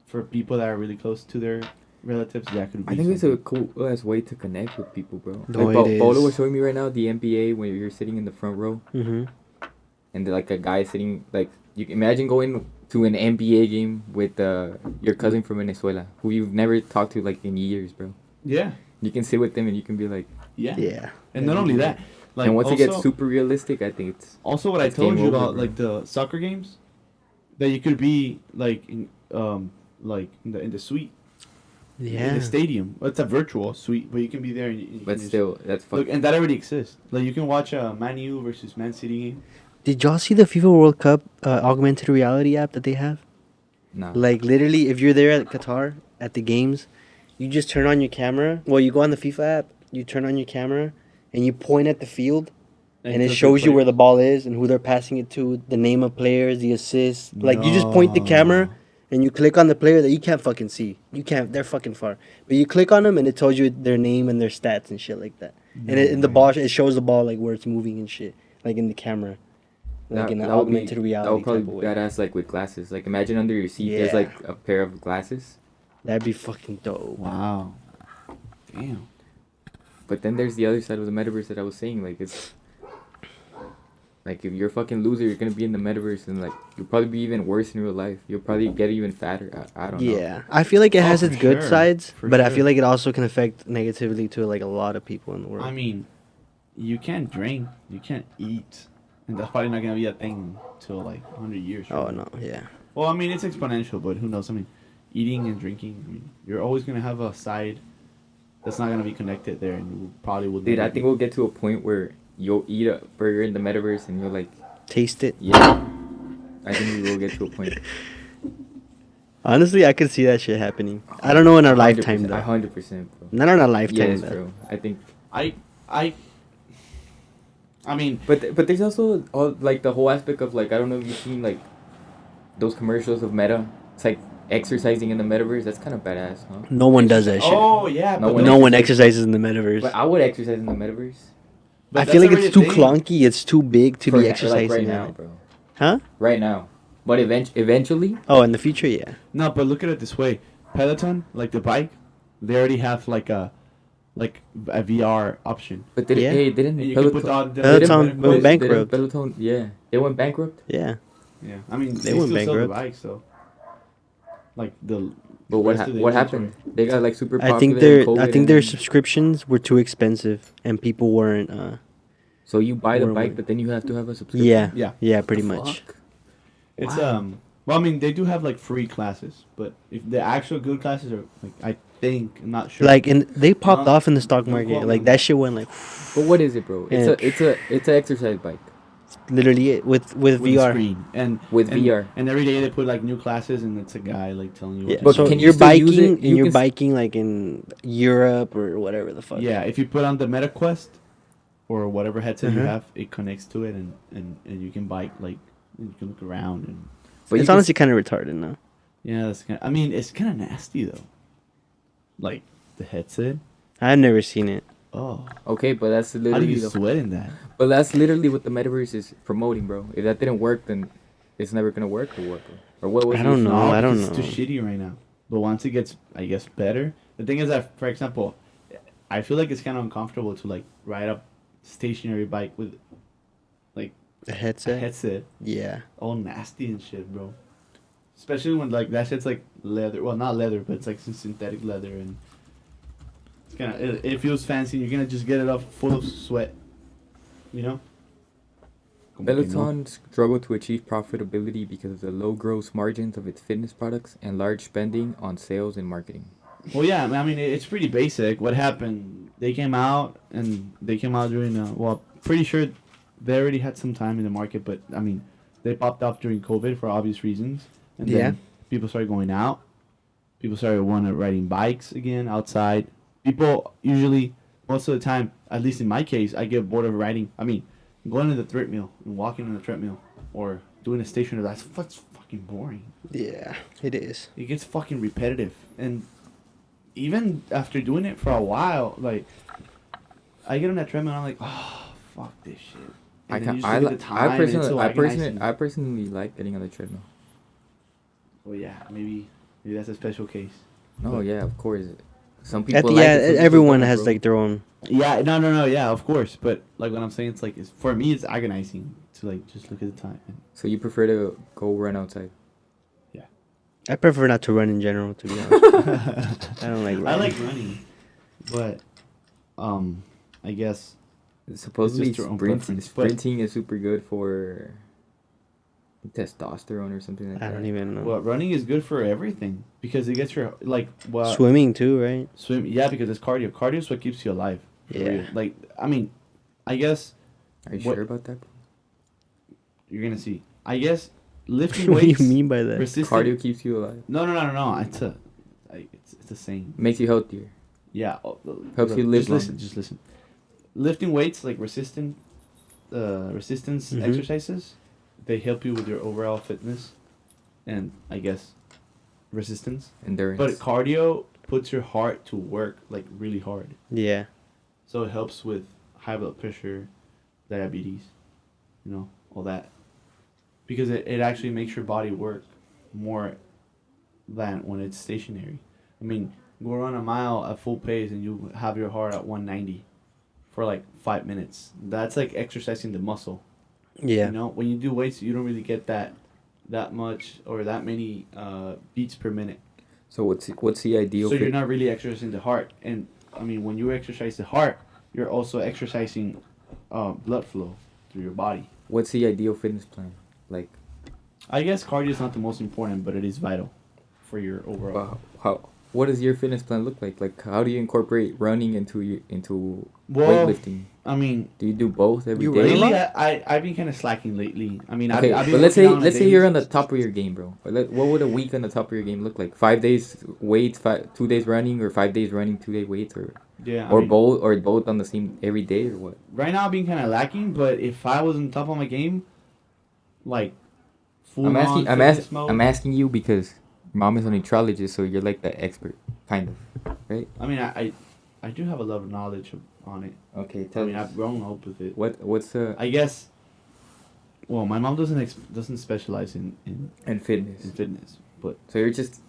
S1: for people that are really close to their relatives, that could be.
S3: I think it's a
S1: something.
S3: cool ass way to connect with people, bro.
S2: No,
S3: Like,
S2: it
S3: Polo
S2: is.
S3: was showing me right now the NBA when you're sitting in the front row,
S2: Mm-hmm.
S3: and like a guy sitting like you can imagine going to an NBA game with your cousin from Venezuela who you've never talked to like in years, bro.
S1: Yeah,
S3: You can sit with them and you can be like,
S1: yeah,
S2: Yeah.
S1: And not only that, like
S3: and once
S1: also,
S3: it gets super realistic, I think it's
S1: also what I
S3: it's
S1: told
S3: game
S1: you
S3: over,
S1: about,
S3: bro.
S1: like the soccer games, that you could be like like in the suite. In
S2: Yeah.
S1: the stadium. Well, it's a virtual suite, but you can be there. And you
S3: but
S1: can
S3: still that's
S1: look,
S3: fuck.
S1: and that already exists. Like you can watch a Man U versus Man City game.
S2: Did y'all see the FIFA World Cup augmented reality app that they have?
S3: Nah.
S2: Like literally, if you're there at Qatar at the games, you just turn on your camera. Well, you go on the FIFA app, you turn on your camera, and you point at the field, and it
S1: click
S2: shows you
S1: play.
S2: where the ball is and who they're passing it to, the name of players, the assists. Like you just point the camera
S1: No.
S2: and you click on the player that you can't fucking see. You can't. They're fucking far. But you click on them and it tells you their name and their stats and shit like that. And in the
S1: way.
S2: ball, it shows the ball like where it's moving and shit, like in the camera, like in an
S3: that would be-
S2: augmented
S3: That
S2: reality
S3: would probably
S2: type of
S3: be
S2: way.
S3: badass, like with glasses. Like imagine under your seat, there's
S2: Yeah.
S3: like a pair of glasses.
S2: That'd be fucking dope.
S1: Wow. Damn.
S3: But then there's the other side of the metaverse that I was saying. Like it's like if you're a fucking loser, you're gonna be in the metaverse and like you'll probably be even worse in real life. You'll probably get even fatter. I don't know.
S2: Yeah, I feel like it
S1: Oh,
S2: has
S1: for
S2: its good
S1: sure.
S2: sides,
S1: For
S2: but I
S1: sure.
S2: feel like it also can affect negatively to like a lot of people in the world.
S1: I mean, you can't drink, you can't eat, and that's probably not gonna be a thing till like 100 years. from
S2: Oh
S1: now.
S2: no, yeah.
S1: Well, I mean, it's exponential, but who knows? I mean, eating and drinking. I mean, you're always gonna have a side that's not gonna be connected there, and you probably will.
S3: Dude,
S1: never
S3: I think
S1: be.
S3: we'll get to a point where you'll eat a burger in the metaverse and you're like,
S2: Taste it.
S3: yeah. I think we will get to a point.
S2: Honestly, I could see that shit happening. I don't know in our lifetime
S3: 100%,
S2: though.
S3: 100%, bro.
S2: Not in our lifetime
S3: Yes,
S2: though.
S3: bro. I think.
S1: I mean,
S3: But there's also all like the whole aspect of like I don't know if you've seen like those commercials of Meta. It's like exercising in the metaverse. That's kind of badass, huh?
S2: No one does that shit.
S1: oh yeah,
S3: No
S1: but
S3: one
S2: No one
S3: exercises.
S2: exercises in the metaverse.
S3: But I would exercise in the metaverse.
S1: but
S2: I
S1: that's
S2: feel like
S1: already
S2: it's
S1: a
S2: too
S1: thing.
S2: clunky. It's too big to
S3: For
S2: be
S3: like
S2: exercising
S3: right
S2: in
S3: now,
S2: it.
S3: bro.
S2: Huh?
S3: Right now. But eventually,
S2: Oh, in the future, yeah.
S1: No, but look at it this way: Peloton, like the bike, they already have like a VR option.
S3: but did
S2: Yeah.
S3: didn't
S1: And you
S3: Peloton,
S1: can put on the
S2: Peloton
S1: didn't-
S2: went
S3: didn't
S2: bankrupt.
S3: Peloton, yeah, they went bankrupt.
S2: Yeah.
S1: Yeah, I mean
S2: They
S1: they,
S2: went
S1: still sell the
S2: bankrupt.
S1: bike, so like the.
S3: But what
S1: rest of the
S3: what
S1: inventory.
S3: happened? They got like super popular.
S2: I think
S3: in
S2: their
S3: COVID
S2: I think
S3: and
S2: their
S3: then-
S2: subscriptions were too expensive and people weren't
S3: So you buy the
S2: were-
S3: bike, but then you have to have a subscription.
S2: yeah.
S1: Yeah.
S2: Yeah, pretty
S3: The
S2: much.
S3: fuck?
S1: It's
S3: Wow.
S1: Well, I mean, they do have like free classes, but if the actual good classes are like, I think, I'm not sure.
S2: Like and they popped
S1: No,
S2: off in the stock
S1: don't
S2: market.
S1: quote
S2: Like
S1: me.
S2: that shit went like
S3: But what is it, bro? It's
S2: Yeah.
S3: it's an exercise bike.
S2: literally it with
S1: with the
S2: VR.
S1: screen and
S3: With
S1: and,
S3: VR.
S1: and every day they put like new classes, and it's a guy like telling you.
S2: Yeah.
S1: What
S3: But
S1: to
S2: So
S1: do.
S3: can you
S2: you're
S3: still use
S2: biking
S3: it?
S2: and
S3: You
S2: you're
S3: can s-
S2: biking like in Europe or whatever the fuck.
S1: Yeah, if you put on the Meta Quest or whatever headset you
S2: Uh-huh.
S1: have, it connects to it, and you can bike like and you can look around and
S3: But you
S2: It's
S3: can
S2: honestly kind of retarded now.
S1: yeah, that's kind. I mean, it's kind of nasty though. Like the headset.
S2: I've never seen it.
S1: Oh,
S3: Okay, but that's
S1: how do
S3: literally
S1: you
S3: the,
S1: sweat in that?
S3: but that's literally what the metaverse is promoting, bro. If that didn't work, then it's never gonna work or what? Or what was
S2: I don't
S3: your-
S2: know. I don't
S1: because It's too shitty right now. But once it gets, I guess, better. The thing is that, for example, I feel like it's kind of uncomfortable to like ride a stationary bike with like
S2: A
S1: a
S2: headset.
S1: headset,
S2: Yeah.
S1: all nasty and shit, bro. Especially when like that shit's like leather. Well, not leather, but it's like some synthetic leather, and it's kind of it feels fancy. You're gonna just get it up full of sweat, you know. Como que no.
S3: Peloton struggled to achieve profitability because of the low gross margins of its fitness products and large spending on sales and marketing.
S1: Well, yeah, I mean, it's pretty basic. What happened? They came out during, well, pretty sure they already had some time in the market, but, I mean, they popped off during COVID for obvious reasons. And
S2: Yeah.
S1: then people started going out. People started riding bikes again outside. People usually most of the time, at least in my case, I get bored of riding. I mean, going to the treadmill and walking on the treadmill or doing a stationary, that's fucking boring.
S2: Yeah, it is.
S1: It gets fucking repetitive. And even after doing it for a while, like, I get on that treadmill and I'm like, oh, fuck this shit. And then you just look at the time and it's so agonizing.
S3: I personally like getting on the treadmill.
S1: Well, yeah, maybe that's a special case.
S3: Oh yeah, of course. Some
S2: At
S3: people
S2: the,
S3: like
S2: yeah,
S3: it, some people
S2: everyone
S3: don't,
S2: has
S3: bro.
S2: like their own.
S1: Yeah, no, yeah, of course. But like what I'm saying, it's like for me, it's agonizing to like just look at the time.
S3: So you prefer to go run outside?
S2: I prefer not to run in general, to be honest. I don't like running.
S1: I like running, but I guess
S3: Supposedly
S1: just your own preference, but-
S3: sprinting is super good for testosterone or something like
S2: I
S3: that.
S2: don't even know.
S1: well, running is good for everything because it gets your like
S2: Swimming too, right?
S1: swim. Yeah, because it's cardio. Cardio is what keeps you alive. for
S2: Yeah.
S1: real. Like I mean, I guess
S3: Are you
S1: What-
S3: sure about that?
S1: you're gonna see. I guess lifting
S2: What do you
S1: weights.
S2: mean by that?
S1: Resistant.
S3: Cardio keeps you alive.
S1: No. It's a saying.
S3: Makes you healthier.
S1: Yeah.
S3: Helps you live
S1: Just
S3: longer.
S1: listen. Just listen. Lifting weights like resistance
S2: Mhm.
S1: exercises, they help you with your overall fitness, and I guess resistance.
S3: Endurance.
S1: But cardio puts your heart to work like really hard,
S2: Yeah.
S1: so it helps with high blood pressure, diabetes, all that, because it actually makes your body work more than when it's stationary. I mean, go run a mile at full pace and you have your heart at 190 for like 5 minutes. That's like exercising the muscle.
S2: Yeah.
S1: When you do weights, you don't really get that much or that many beats per minute.
S3: So what's the ideal?
S1: So you're not really exercising the heart. And I mean, when you exercise the heart, you're also exercising blood flow through your body.
S3: What's the ideal fitness plan? Like,
S1: I guess cardio is not the most important, but it is vital for your overall.
S3: what does your fitness plan look like? Like, how do you incorporate running into
S1: Well,
S3: weightlifting?
S1: I mean,
S3: Do you do both every
S2: You
S3: day?
S2: run a lot?
S1: lately, I've been kind of slacking lately. I mean,
S3: Okay,
S1: I've been
S3: but let's
S1: working
S3: say
S1: out on a
S3: let's say
S1: daily
S3: you're on the
S1: basis.
S3: top of your game, bro. What would a week on the top of your game look like? 5 days weights, 2 days running, or 5 days running, 2 day weights, or
S1: Yeah,
S3: or both on the same every day, or what?
S1: Right now, I've been kind of lacking, but if I was on top of my game, like full
S3: I'm
S1: on
S3: asking
S1: fitness mode,
S3: I'm asking you because mom is a nutritionist, so you're like the expert, kind of, right?
S1: I mean, I do have a lot of knowledge on it.
S3: Okay,
S1: I
S3: tell
S1: mean,
S3: me
S1: I've grown up with it.
S3: what's the
S1: I guess. Well, my mom doesn't specialize in
S3: and fitness.
S1: fitness, but
S3: So you're just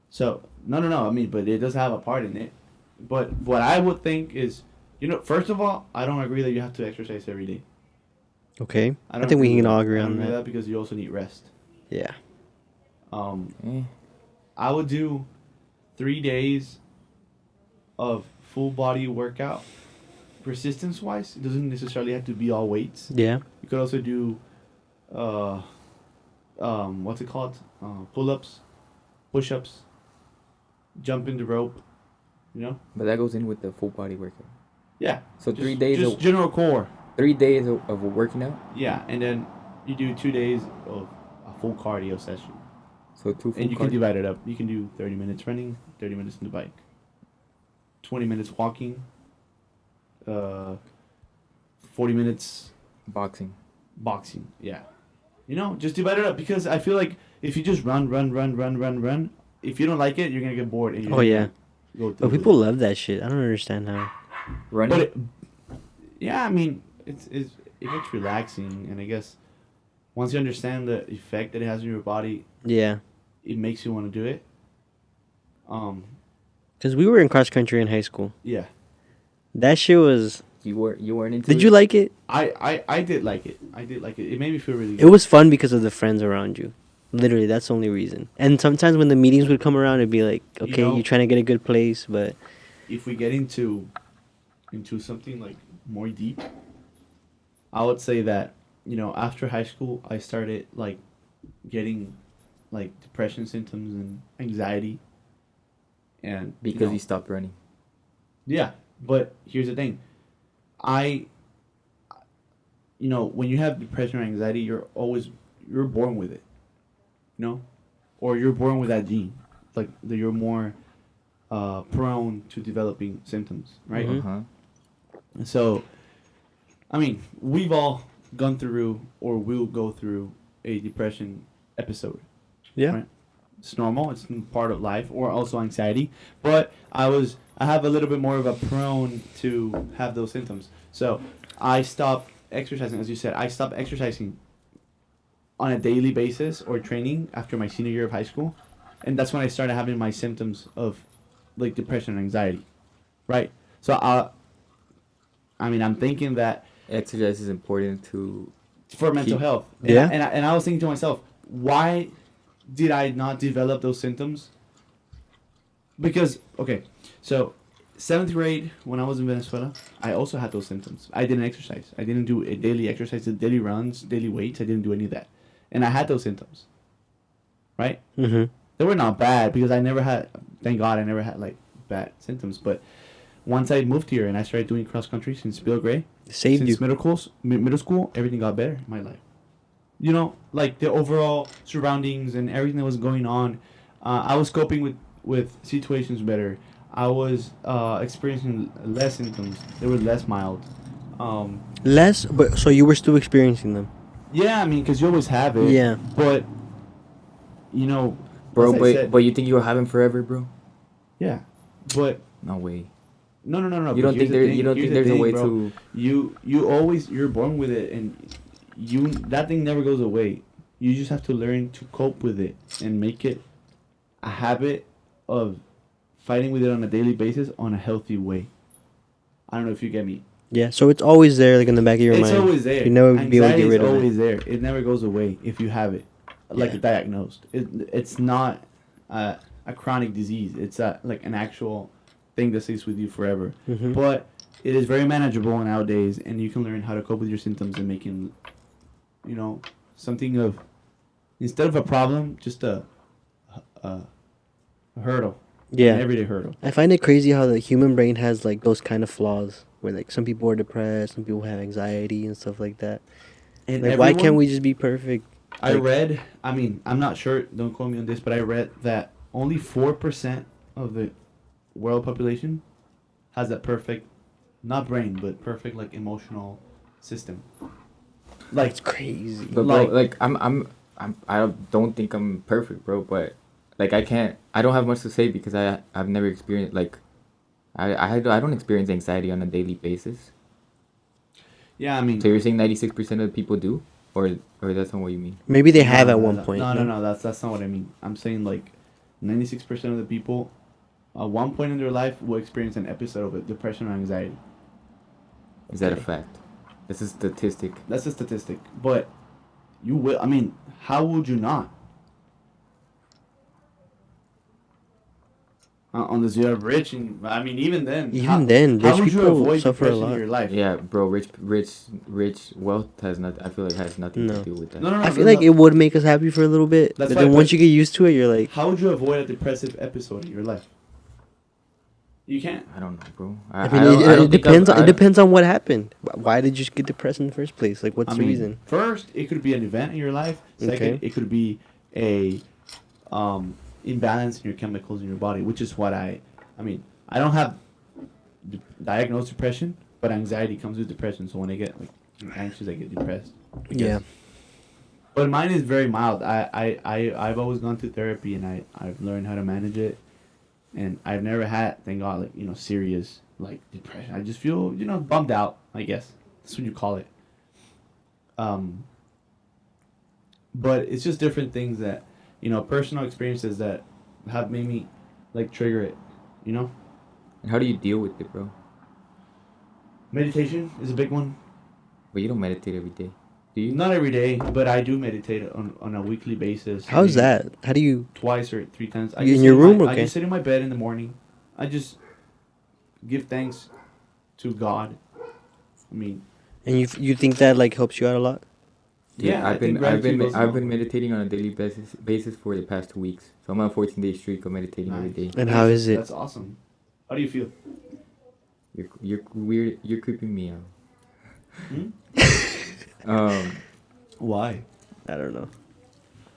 S1: so no. I mean, but it does have a part in it. But what I would think is, first of all, I don't agree that you have to exercise every day.
S2: Okay. I
S1: don't
S2: think we
S1: agree
S2: can
S1: with
S2: all
S1: that.
S2: agree
S1: I don't
S2: on
S1: agree with
S2: that.
S1: because you also need rest.
S2: Yeah.
S3: eh.
S1: I would do 3 days of full body workout. Resistance wise, it doesn't necessarily have to be all weights.
S2: Yeah.
S1: You could also do, what's it called? Pull ups, push ups, jumping the rope.
S3: But that goes in with the full body workout.
S1: Yeah.
S3: So 3 days
S1: Just
S3: of
S1: general core.
S3: 3 days of working out.
S1: Yeah, and then you do 2 days of a full cardio session.
S3: So 2 full
S1: And you can
S3: cardio.
S1: divide it up. You can do 30 minutes running, 30 minutes on the bike, 20 minutes walking, 40 minutes
S3: boxing.
S1: boxing. Yeah. Just divide it up because I feel like if you just run, if you don't like it, you're going to get bored. And you're
S2: Oh,
S1: gonna
S2: yeah.
S1: Go
S2: But
S1: through
S2: people
S1: with
S2: love that shit. I don't understand how.
S3: Running.
S1: But yeah, I mean, it gets relaxing. And I guess once you understand the effect that it has on your body,
S2: Yeah.
S1: it makes you want to do it.
S2: Because we were in cross country in high school.
S1: Yeah.
S2: That shit was.
S3: you weren't into
S2: Did
S3: it?
S2: you like it?
S1: I did like it. It made me feel really
S2: It
S1: good.
S2: was fun because of the friends around you. Literally, that's the only reason. And sometimes when the meetings would come around, it'd be like, okay, you're trying to get a good place, but
S1: If we get into something like more deep, I would say that, after high school, I started like getting like depression symptoms and anxiety. And
S3: because you stopped running.
S1: yeah, but here's the thing. When you have depression or anxiety, you're born with it, or you're born with that gene, like that you're more prone to developing symptoms, right?
S2: Mhm.
S3: Uh-huh.
S1: So, I mean, we've all gone through or will go through a depression episode.
S2: Yeah.
S1: Right? It's normal. It's part of life, or also anxiety. But I have a little bit more of a prone to have those symptoms. So I stopped exercising, as you said. I stopped exercising on a daily basis or training after my senior year of high school, and that's when I started having my symptoms of like depression and anxiety. Right. So I mean, I'm thinking that
S3: Exercise is important to
S1: for mental
S3: keep.
S1: health.
S2: Yeah.
S1: And I was thinking to myself, why did I not develop those symptoms? Because okay, so seventh grade when I was in Venezuela, I also had those symptoms. I didn't exercise. I didn't do a daily exercise, daily runs, daily weights. I didn't do any of that, and I had those symptoms. Right?
S2: Mhm.
S1: They were not bad because I never had. Thank God, I never had like bad symptoms. But once I moved here and I started doing cross country since Bill Gray,
S2: Saved
S1: since
S2: you.
S1: middle school, everything got better in my life. You know, like the overall surroundings and everything that was going on, I was coping with situations better. I was experiencing less symptoms. They were less mild.
S2: Less, but so you were still experiencing them.
S1: Yeah, I mean, because you always have it.
S2: Yeah.
S1: But you know,
S3: Bro,
S1: as I
S3: but
S1: said,
S3: but you think you'll have him forever, bro?
S1: yeah, but
S3: No way.
S1: no.
S3: You
S1: but
S3: don't think
S1: here's the
S3: there?
S1: thing-
S3: You don't
S1: here's
S3: think
S1: the
S3: there's a
S1: thing,
S3: way
S1: bro.
S3: to?
S1: You always you're born with it, and you that thing never goes away. You just have to learn to cope with it and make it a habit of fighting with it on a daily basis on a healthy way. I don't know if you get me.
S2: Yeah. So it's always there, like in the back of your
S1: It's
S2: mind.
S1: always there.
S2: You never be able to
S1: Anxiety
S2: get
S1: is
S2: rid of
S1: always
S2: it.
S1: there. It never goes away if you have it, like
S2: Yeah.
S1: diagnosed. It's not a chronic disease. It's like an actual thing that stays with you forever.
S2: Mhm.
S1: But it is very manageable nowadays, and you can learn how to cope with your symptoms and making, you know, something of instead of a problem, just a hurdle, an
S2: Yeah.
S1: everyday hurdle.
S2: I find it crazy how the human brain has like those kind of flaws where like some people are depressed, some people have anxiety and stuff like that.
S1: And
S2: Like why can't
S1: everyone-
S2: we just be perfect?
S1: I
S2: like-
S1: read. I mean, I'm not sure. Don't quote me on this, but I read that only 4% of the world population has that perfect, not brain, but perfect like emotional system. Like
S2: It's crazy.
S3: But bro, like I don't think I'm perfect, bro. But like I don't have much to say because I've never experienced like, I don't experience anxiety on a daily basis.
S1: yeah, I mean,
S3: So you're saying 96% of the people do, or that's not what you mean?
S2: Maybe they have
S1: no,
S2: at
S1: no,
S2: one
S1: no,
S2: point.
S1: No. That's not what I mean. I'm saying like 96% of the people, at one point in their life, will experience an episode of depression or anxiety.
S3: Is that a
S1: Okay.
S3: fact? That's a statistic.
S1: That's a statistic, but you will. I mean, how would you not? Unless you're rich, and I mean, even then,
S2: Even then, rich
S1: how would you
S2: people
S1: avoid
S2: suffer a
S1: depression in
S2: lot.
S1: your life?
S3: Yeah, bro. Rich wealth has not. I feel like has nothing
S2: No.
S3: to do with that.
S1: No,
S2: I feel like it would make us happy for a little bit,
S1: That's
S2: but
S1: why I
S2: then once
S1: put-
S2: you get used to it, you're like,
S1: How would you avoid a depressive episode in your life? You can't.
S3: I don't know, bro.
S2: I mean,
S3: don't- I
S2: it
S3: don't think
S2: depends.
S3: I've-
S2: It depends on what happened. Why did you get depressed in the first place? Like, what's
S1: I
S2: the
S1: mean,
S2: reason?
S1: first, it could be an event in your life. Second,
S2: Okay.
S1: it could be a imbalance in your chemicals in your body, which is what I mean, I don't have diagnosed depression, but anxiety comes with depression. So when I get like anxious, I get depressed. I guess.
S2: Yeah.
S1: But mine is very mild. I've always gone to therapy, and I've learned how to manage it, and I've never had, thank God, like serious like depression. I just feel bummed out. I guess that's what you call it. But it's just different things that personal experiences that have made me like trigger it.
S3: And how do you deal with it, bro?
S1: Meditation is a big one.
S3: But you don't meditate every day, do you?
S1: Not every day, but I do meditate on a weekly basis.
S2: How's
S1: maybe
S2: that? How do you?
S1: Twice or 3 times.
S2: You in
S1: just
S2: your
S1: sit
S2: room?
S1: I
S2: Okay.
S1: just sit in my bed in the morning. I just give thanks to God. I mean,
S2: And you think that like helps you out a lot?
S1: Yeah, I
S3: I've
S1: think
S3: been I've
S1: gratitude
S3: been
S1: goes a
S3: I've
S1: long
S3: been
S1: way.
S3: meditating on a daily basis for the past 2 weeks. So I'm on a 14-day streak of meditating every
S1: Nice.
S3: day.
S2: And how is it?
S1: That's awesome. How do you feel?
S3: You're weird. You're creeping me out.
S1: Hmm? Why?
S2: I don't know.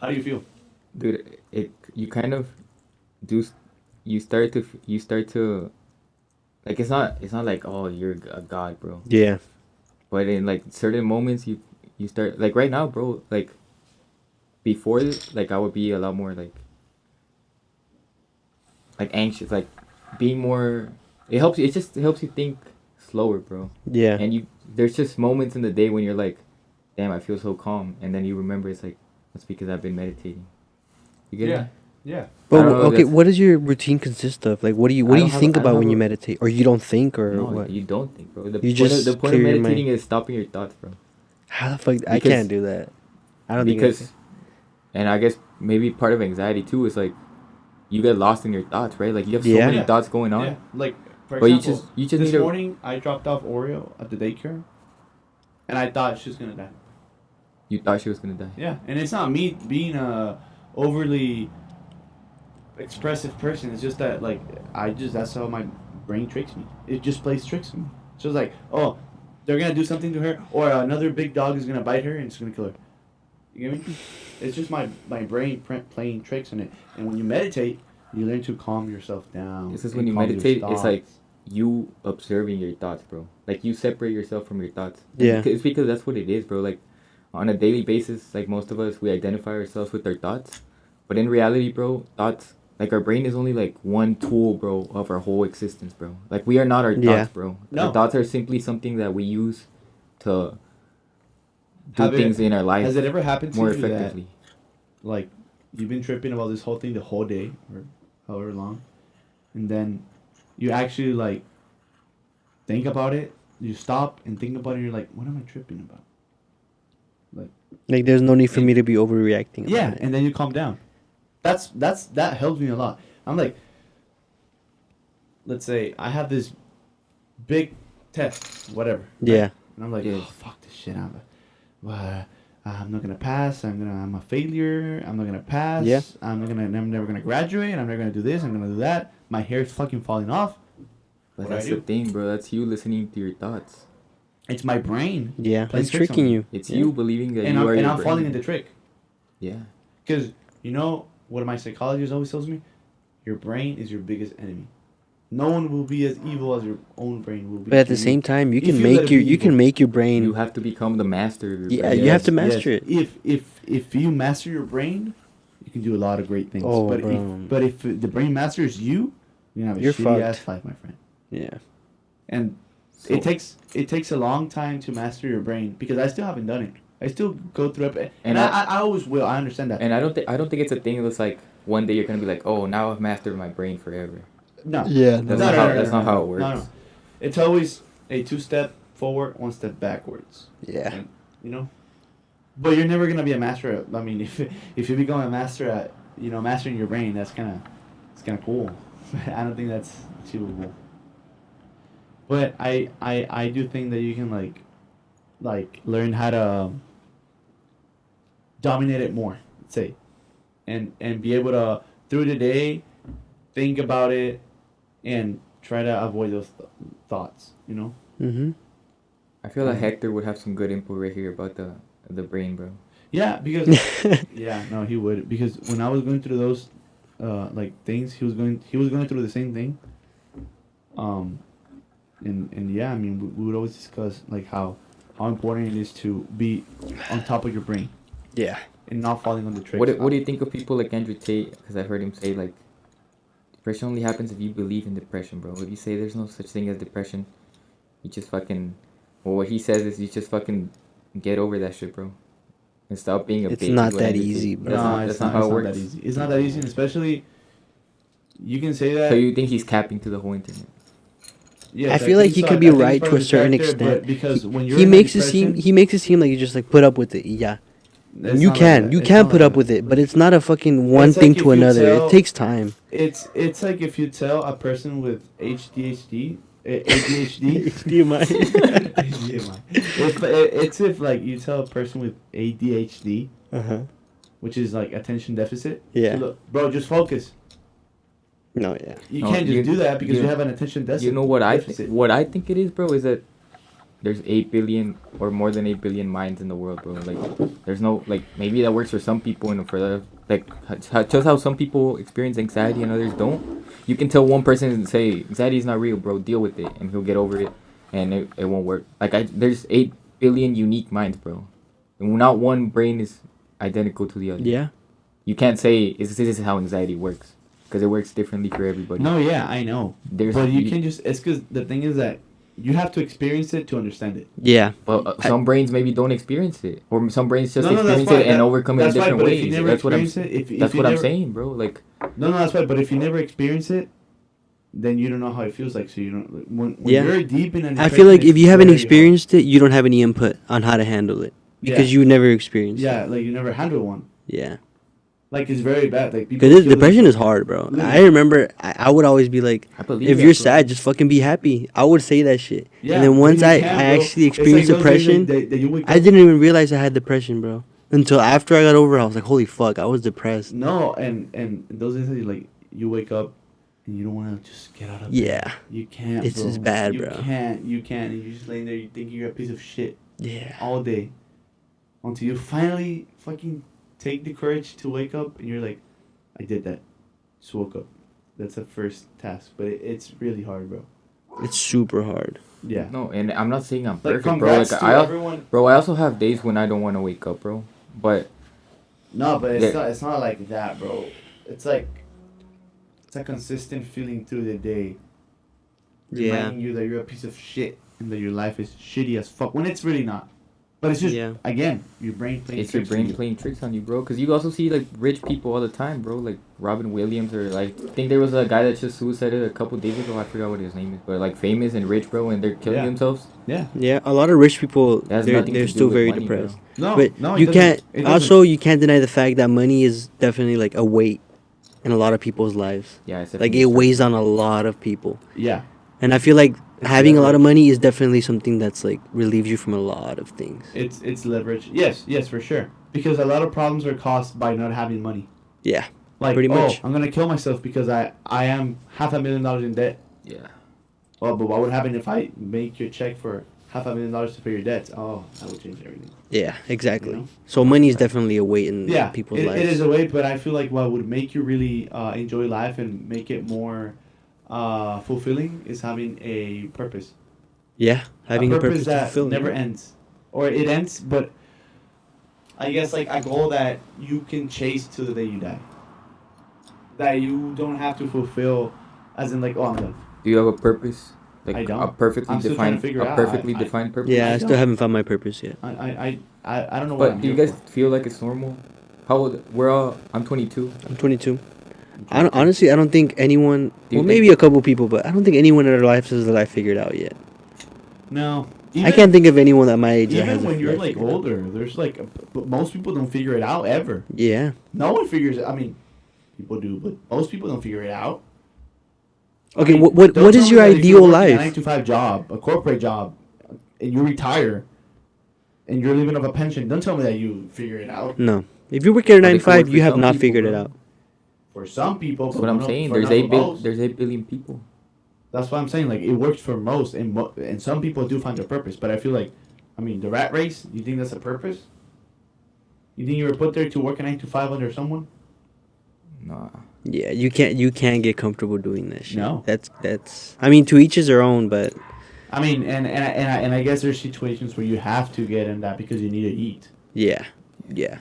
S1: How do you feel?
S3: Dude, you kind of do you start to like it's not like, oh, you're a god, bro.
S2: Yeah.
S3: But in like certain moments, you start like right now, bro. Like before, like I would be a lot more like anxious, like being more. It helps you. It helps you think slower, bro.
S2: Yeah.
S3: And there's just moments in the day when you're like, damn, I feel so calm, and then you remember it's like that's because I've been meditating. You get it?
S1: Yeah.
S3: I
S2: But
S3: don't know,
S2: okay,
S3: that's-
S2: what does your routine consist of? Like, what do you
S3: I don't have-
S2: think
S3: I don't
S2: about when
S3: have
S2: you
S3: a-
S2: meditate, or you don't think, or
S3: No,
S2: what?
S3: you don't think, bro. The
S2: You
S3: point
S2: just
S3: the point of
S2: clear your mind.
S3: meditating is stopping your thoughts, bro.
S2: How the fuck? I
S3: Because-
S2: can't do that. I don't think
S3: Because, and I guess maybe part of anxiety too is like, you get lost in your thoughts, right? Like you have so
S2: Yeah.
S3: many
S1: Yeah.
S3: thoughts going on.
S1: Yeah. Like, for
S3: But
S1: example,
S3: you just
S1: this
S3: need to.
S1: morning I dropped off Oreo at the daycare, and I thought she was gonna die.
S3: You thought she was gonna die.
S1: Yeah, and it's not me being a overly expressive person. It's just that like that's how my brain tricks me. It just plays tricks on me. So it's like, oh, they're gonna do something to her, or another big dog is gonna bite her and it's gonna kill her. You get me? It's just my brain playing tricks on it. And when you meditate, you learn to calm yourself down.
S3: This is
S1: and
S3: when you
S1: calm your
S3: meditate. It's
S1: thoughts.
S3: like you observing your thoughts, bro. Like you separate yourself from your thoughts.
S2: Yeah.
S3: It's because that's what it is, bro. Like on a daily basis, like most of us, we identify ourselves with our thoughts. But in reality, bro, thoughts, like our brain is only like one tool, bro, of our whole existence, bro. Like we are not our
S2: Yeah.
S3: thoughts, bro.
S1: No.
S3: Our thoughts are simply something that we use to do
S1: Have it-
S3: things in our life
S1: Has it ever happened to
S3: more
S1: you that
S3: effectively.
S1: like you've been tripping about this whole thing the whole day or however long, and then you actually like think about it, you stop and think about it, and you're like, what am I tripping about?
S2: Like, there's no need for me to be overreacting. about
S1: Yeah,
S2: it.
S1: and then you calm down. That helps me a lot. I'm like, let's say I have this big test, whatever. right?
S2: Yeah.
S1: And I'm like,
S3: Yeah.
S1: oh, fuck this shit. I'm not gonna pass. I'm a failure. I'm not gonna pass.
S2: Yeah.
S1: I'm never gonna graduate. I'm never gonna do this. I'm gonna do that. My hair's fucking falling off.
S3: But
S1: What
S3: that's
S1: I
S3: the
S1: do?
S3: thing, bro. That's you listening to your thoughts.
S1: It's my brain.
S2: Yeah.
S1: Playing
S2: It's
S1: tricks on
S2: tricking
S1: me.
S2: you.
S3: It's
S2: Yeah.
S3: you believing that
S1: And
S3: you
S1: I'm,
S3: are
S1: and
S3: your
S1: I'm
S3: brain.
S1: falling into trick.
S3: Yeah.
S1: Because you know what my psychologist always tells me? Your brain is your biggest enemy. No one will be as evil as your own brain will be.
S2: But at
S1: to
S2: the
S1: you.
S2: same time, you
S1: If
S2: can
S1: you let
S2: make
S1: it
S2: your
S1: be
S2: you can
S1: evil.
S2: make your brain.
S3: You have to become the master of your
S2: Yeah,
S3: brain.
S2: you have to master it.
S1: If you master your brain, you can do a lot of great things.
S2: Oh,
S1: but
S2: bro.
S1: if the brain masters you, you're gonna have a
S2: You're
S1: shitty ass
S2: fucked.
S1: life, my friend.
S2: Yeah.
S1: And
S3: So-
S1: it takes a long time to master your brain because I still haven't done it. I still go through it, and
S3: And
S1: I always will. I understand that.
S3: And I don't think it's a thing that's like one day you're gonna be like, oh, now I've mastered my brain forever.
S1: No.
S2: Yeah.
S3: That's not how it works.
S1: No. It's always a 2-step forward, 1 step backwards.
S2: Yeah.
S1: And, you know? But you're never going to be a master at, I mean, if you become a master at, mastering your brain, it's kind of cool. I don't think that's achievable. But I do think that you can like learn how to dominate it more, let's say. And be able to through the day think about it and try to avoid those thoughts,
S2: Mm-hmm.
S3: I feel like Hector would have some good input right here about the brain, bro.
S1: Yeah, because yeah, no, he would, because when I was going through those things, he was going through the same thing. And yeah, I mean, we would always discuss like how important it is to be on top of your brain
S2: Yeah.
S1: and not falling on the tricks.
S3: What do you think of people like Andrew Tate? Because I've heard him say like, depression only happens if you believe in depression, bro. If you say there's no such thing as depression, you just fucking. Well, what he says is you just fucking get over that shit, bro, and stop being a
S2: It's
S3: bitch.
S2: not
S3: is what
S2: that
S3: Andrew
S2: easy,
S3: Tate-
S2: bro.
S3: That's not how it
S1: it's
S3: works.
S1: not that easy. It's not that easy, and especially you can say that.
S3: So you think he's capping to the whole internet?
S1: Yes,
S2: I feel like
S1: think
S2: he
S1: so.
S2: could
S1: I
S2: be
S1: think it's
S2: right
S1: part
S2: to
S1: of
S2: a
S1: his
S2: certain
S1: character, but
S2: extent.
S1: because when you're
S2: He
S1: in
S2: makes it
S1: depression,
S2: seem like you just like put up with it. Yeah.
S1: it's
S2: You
S1: not like
S2: can
S1: that.
S2: you
S1: It's
S2: can
S1: not
S2: put
S1: like
S2: up
S1: that.
S2: with it, but it's not a fucking one
S1: It's
S2: thing
S1: like if
S2: to
S1: you
S2: another.
S1: tell-
S2: It takes time.
S1: It's like if you tell a person with ADHD, ADHD.
S2: HDMI.
S1: If like you tell a person with ADHD,
S2: Uh-huh.
S1: which is like attention deficit.
S2: Yeah.
S1: to look, bro, just focus.
S2: No, yeah.
S1: You
S3: No,
S1: can't just
S3: you-
S1: do that because
S3: you-
S1: you have an attention deficit.
S3: You know what I
S1: deficit.
S3: think? What I think it is, bro, is that there's 8 billion or more than 8 billion minds in the world, bro. Like, there's no like maybe that works for some people and for the like just how some people experience anxiety and others don't. You can tell one person and say anxiety is not real, bro. Deal with it, and he'll get over it, and it won't work. Like there's 8 billion unique minds, bro. And not one brain is identical to the other.
S2: Yeah.
S3: You can't say this is how anxiety works because it works differently for everybody.
S1: No, yeah, I know.
S3: There's
S1: But you can just, it's because the thing is that you have to experience it to understand it.
S2: Yeah.
S3: Well, some brains maybe don't experience it, or some brains just
S1: No, no, that's
S3: experience it
S1: fine.
S3: and overcome it in
S1: That's fine,
S3: different
S1: but if you
S3: ways.
S1: never
S3: That's what I'm.
S1: experience it, if
S3: That's
S1: you
S3: what I'm
S1: never-
S3: saying, bro. Like,
S1: No, that's right. But if you never experience it, then you don't know how it feels like. So you don't. When
S2: Yeah.
S1: you're deep in an
S2: I feel like
S1: depression,
S2: if you
S1: it's
S2: haven't
S1: very hard.
S2: experienced it, you don't have any input on how to handle it because
S1: Yeah.
S2: you never experienced it.
S1: Yeah, like you never handle one.
S2: Yeah.
S1: Like it's very bad. Like people.
S2: Because
S1: kill
S2: depression is
S1: themselves.
S2: hard, bro. I
S1: Literally.
S2: remember I would always be like,
S3: I believe
S2: if
S3: that,
S2: you're
S3: bro.
S2: sad, just fucking be happy. I would say that shit.
S1: Yeah,
S2: And then
S1: but
S2: once
S1: you
S2: I
S1: can't, bro.
S2: actually
S1: It's like
S2: experienced
S1: those days
S2: depression,
S1: that you wake
S2: I
S1: up-
S2: didn't even realize I had depression, bro. Until after I got over it, I was like, holy fuck, I was depressed.
S1: No, and those days that you wake up and you don't want to just get out of bed.
S2: Yeah.
S1: You can't.
S2: It's
S1: bro.
S2: just bad,
S1: you
S2: bro.
S1: You can't, and you're just laying there. You think you're a piece of shit
S2: Yeah.
S1: all day, until you finally fucking take the courage to wake up, and you're like, I did that. Just woke up. That's the first task, but it's really hard, bro.
S2: It's super hard.
S1: Yeah.
S3: no, and I'm not saying I'm
S1: Like
S3: perfect, bro.
S1: congrats
S3: Like,
S1: to everyone.
S3: bro, I also have days when I don't want to wake up, bro. But
S1: No, but
S3: Yeah.
S1: it's not like that, bro. It's like it's a consistent feeling through the day.
S2: Yeah.
S1: Reminding you that you're a piece of shit and that your life is shitty as fuck when it's really not. But it's just
S2: Yeah.
S1: again, your brain playing
S3: it's your
S1: tricks on
S3: brain
S1: you.
S3: playing tricks on you, bro. Because you also see like rich people all the time, bro. Like Robin Williams, or like I think there was a guy that just suicided a couple days ago. I forgot what his name is, but like famous and rich, bro, and they're killing
S1: Yeah.
S3: themselves.
S1: Yeah.
S2: Yeah, a lot of rich people,
S3: That has
S2: they're
S3: nothing to do
S2: still
S3: with
S2: very
S3: money, bro.
S2: depressed.
S1: No,
S2: But
S1: no, it
S2: you
S1: doesn't.
S2: can't.
S1: It doesn't.
S2: Also, you can't deny the fact that money is definitely like a weight in a lot of people's lives.
S3: Yeah, it's
S2: Like
S3: definitely
S2: it
S3: stressful.
S2: weighs on a lot of people,
S1: Yeah.
S2: and I feel like
S1: It's
S2: having a lot of
S1: leverage.
S2: money is definitely something that's like relieves you from a lot of things.
S1: It's leverage. Yes, for sure. Because a lot of problems are caused by not having money.
S2: Yeah,
S1: Like,
S2: Pretty much.
S1: I'm gonna kill myself because I am $500,000 in debt.
S3: Yeah.
S1: Well, but what would happen if I make your check for $500,000 to pay your debts? Oh, that would change everything.
S2: yeah, exactly.
S1: You know?
S2: So money is definitely a weight in
S1: Yeah,
S2: people's
S1: it
S2: lives.
S1: is a way, but I feel like what would make you really enjoy life and make it more fulfilling is having a purpose.
S2: Yeah, having a purpose to
S1: that
S2: fulfill.
S1: never ends, or it ends, but I guess like a goal that you can chase to the day you die. That you don't have to fulfill, as in like, oh, I'm done.
S3: Do you have a purpose? Like
S1: I don't.
S3: a perfectly
S1: I'm still trying to
S3: defined,
S1: figure
S3: a
S1: out.
S3: perfectly
S1: I-
S3: defined purpose.
S2: Yeah, I
S1: I
S2: still
S1: don't.
S2: haven't found my purpose yet.
S1: I don't know what
S3: But
S1: I'm
S3: do you
S1: here
S3: guys
S1: for.
S3: feel like it's normal? How old? We're all. I'm 22.
S2: I'm 22. Honestly, I don't think anyone.
S3: Do you
S2: Well, maybe a couple people, but I don't think anyone in their lives has their life figured out yet.
S1: No.
S2: I can't think of anyone at my age that
S1: Even
S2: has
S1: when
S2: a
S1: you're
S2: life
S1: like
S2: figured out.
S1: older, there's like, but most people don't figure it out ever.
S2: Yeah.
S1: No one figures it. I mean, people do, but most people don't figure it out.
S2: Okay,
S1: I mean,
S2: what
S1: don't
S2: is
S1: tell me
S2: your
S1: that if
S2: ideal
S1: you're working a
S2: life?
S1: 9-to-5 job, a corporate job, and you retire, and you're living off a pension. Don't tell me that you figure it out.
S2: No. If you work at a
S3: But
S2: 9
S3: it
S2: to
S3: could work
S2: 5,
S3: for
S2: you have
S3: some
S2: not
S3: people,
S2: figured it
S3: bro.
S2: out.
S1: For some people,
S3: That's
S1: but
S3: what I'm
S1: not
S3: saying.
S1: for
S3: There's
S1: not for most.
S3: There's 8 billion people.
S1: That's what I'm saying. Like it works for most, and some people do find their purpose. But I feel like, I mean, the rat race. You think that's a purpose? You think you were put there to work a 9-to-5 under someone?
S3: Nah.
S2: Yeah, you can't get comfortable doing that shit.
S1: No.
S2: That's I mean, to each his own, but
S1: I mean, and I guess there's situations where you have to get in that because you need to eat.
S2: yeah,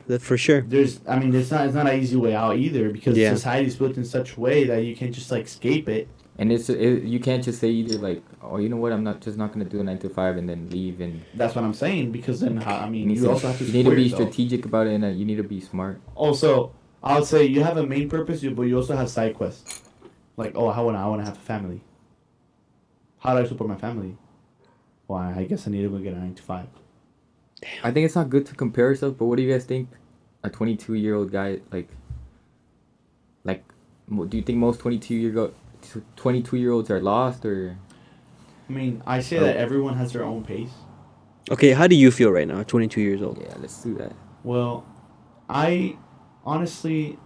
S2: that for sure.
S1: There's, I mean, it's not an easy way out either because
S2: Yeah.
S1: society's built in such a way that you can't just like escape it.
S3: And you can't just say either like, oh, you know what, I'm not gonna do a 9 to 5 and then leave, and
S1: That's what I'm saying because then I mean
S3: need
S1: you
S3: to-
S1: also have to
S3: you need to
S1: support
S3: be
S1: yourself.
S3: strategic about it, and you need to be smart.
S1: Also, I would say you have a main purpose, but you also have side quests. Like, oh, I wanna have a family. How do I support my family? Well, I guess I need to go get a 9-to-5.
S3: I think it's not good to compare yourself, but what do you guys think? A 22-year-old guy, do you think most 22-year-olds are lost, or?
S1: I mean, I say
S3: Oh.
S1: that everyone has their own pace.
S2: Okay, how do you feel right now, 22 years old?
S3: Yeah, let's do that.
S1: Well, I honestly,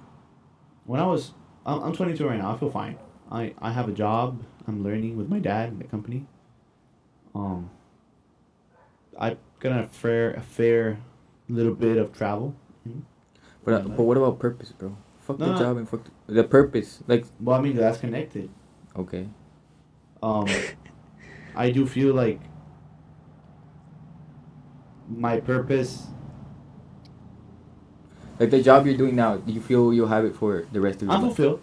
S1: I'm 22 right now. I feel fine. I have a job. I'm learning with my dad in the company. I got a fair little bit of travel.
S3: But what about purpose, bro? Fuck the
S1: No.
S3: job and fuck the purpose. Like,
S1: Well, I mean that's connected.
S3: okay.
S1: Um, I do feel like my purpose.
S3: Like the job you're doing now, do you feel you'll have it for the rest of your
S1: I'm
S3: life?
S1: fulfilled.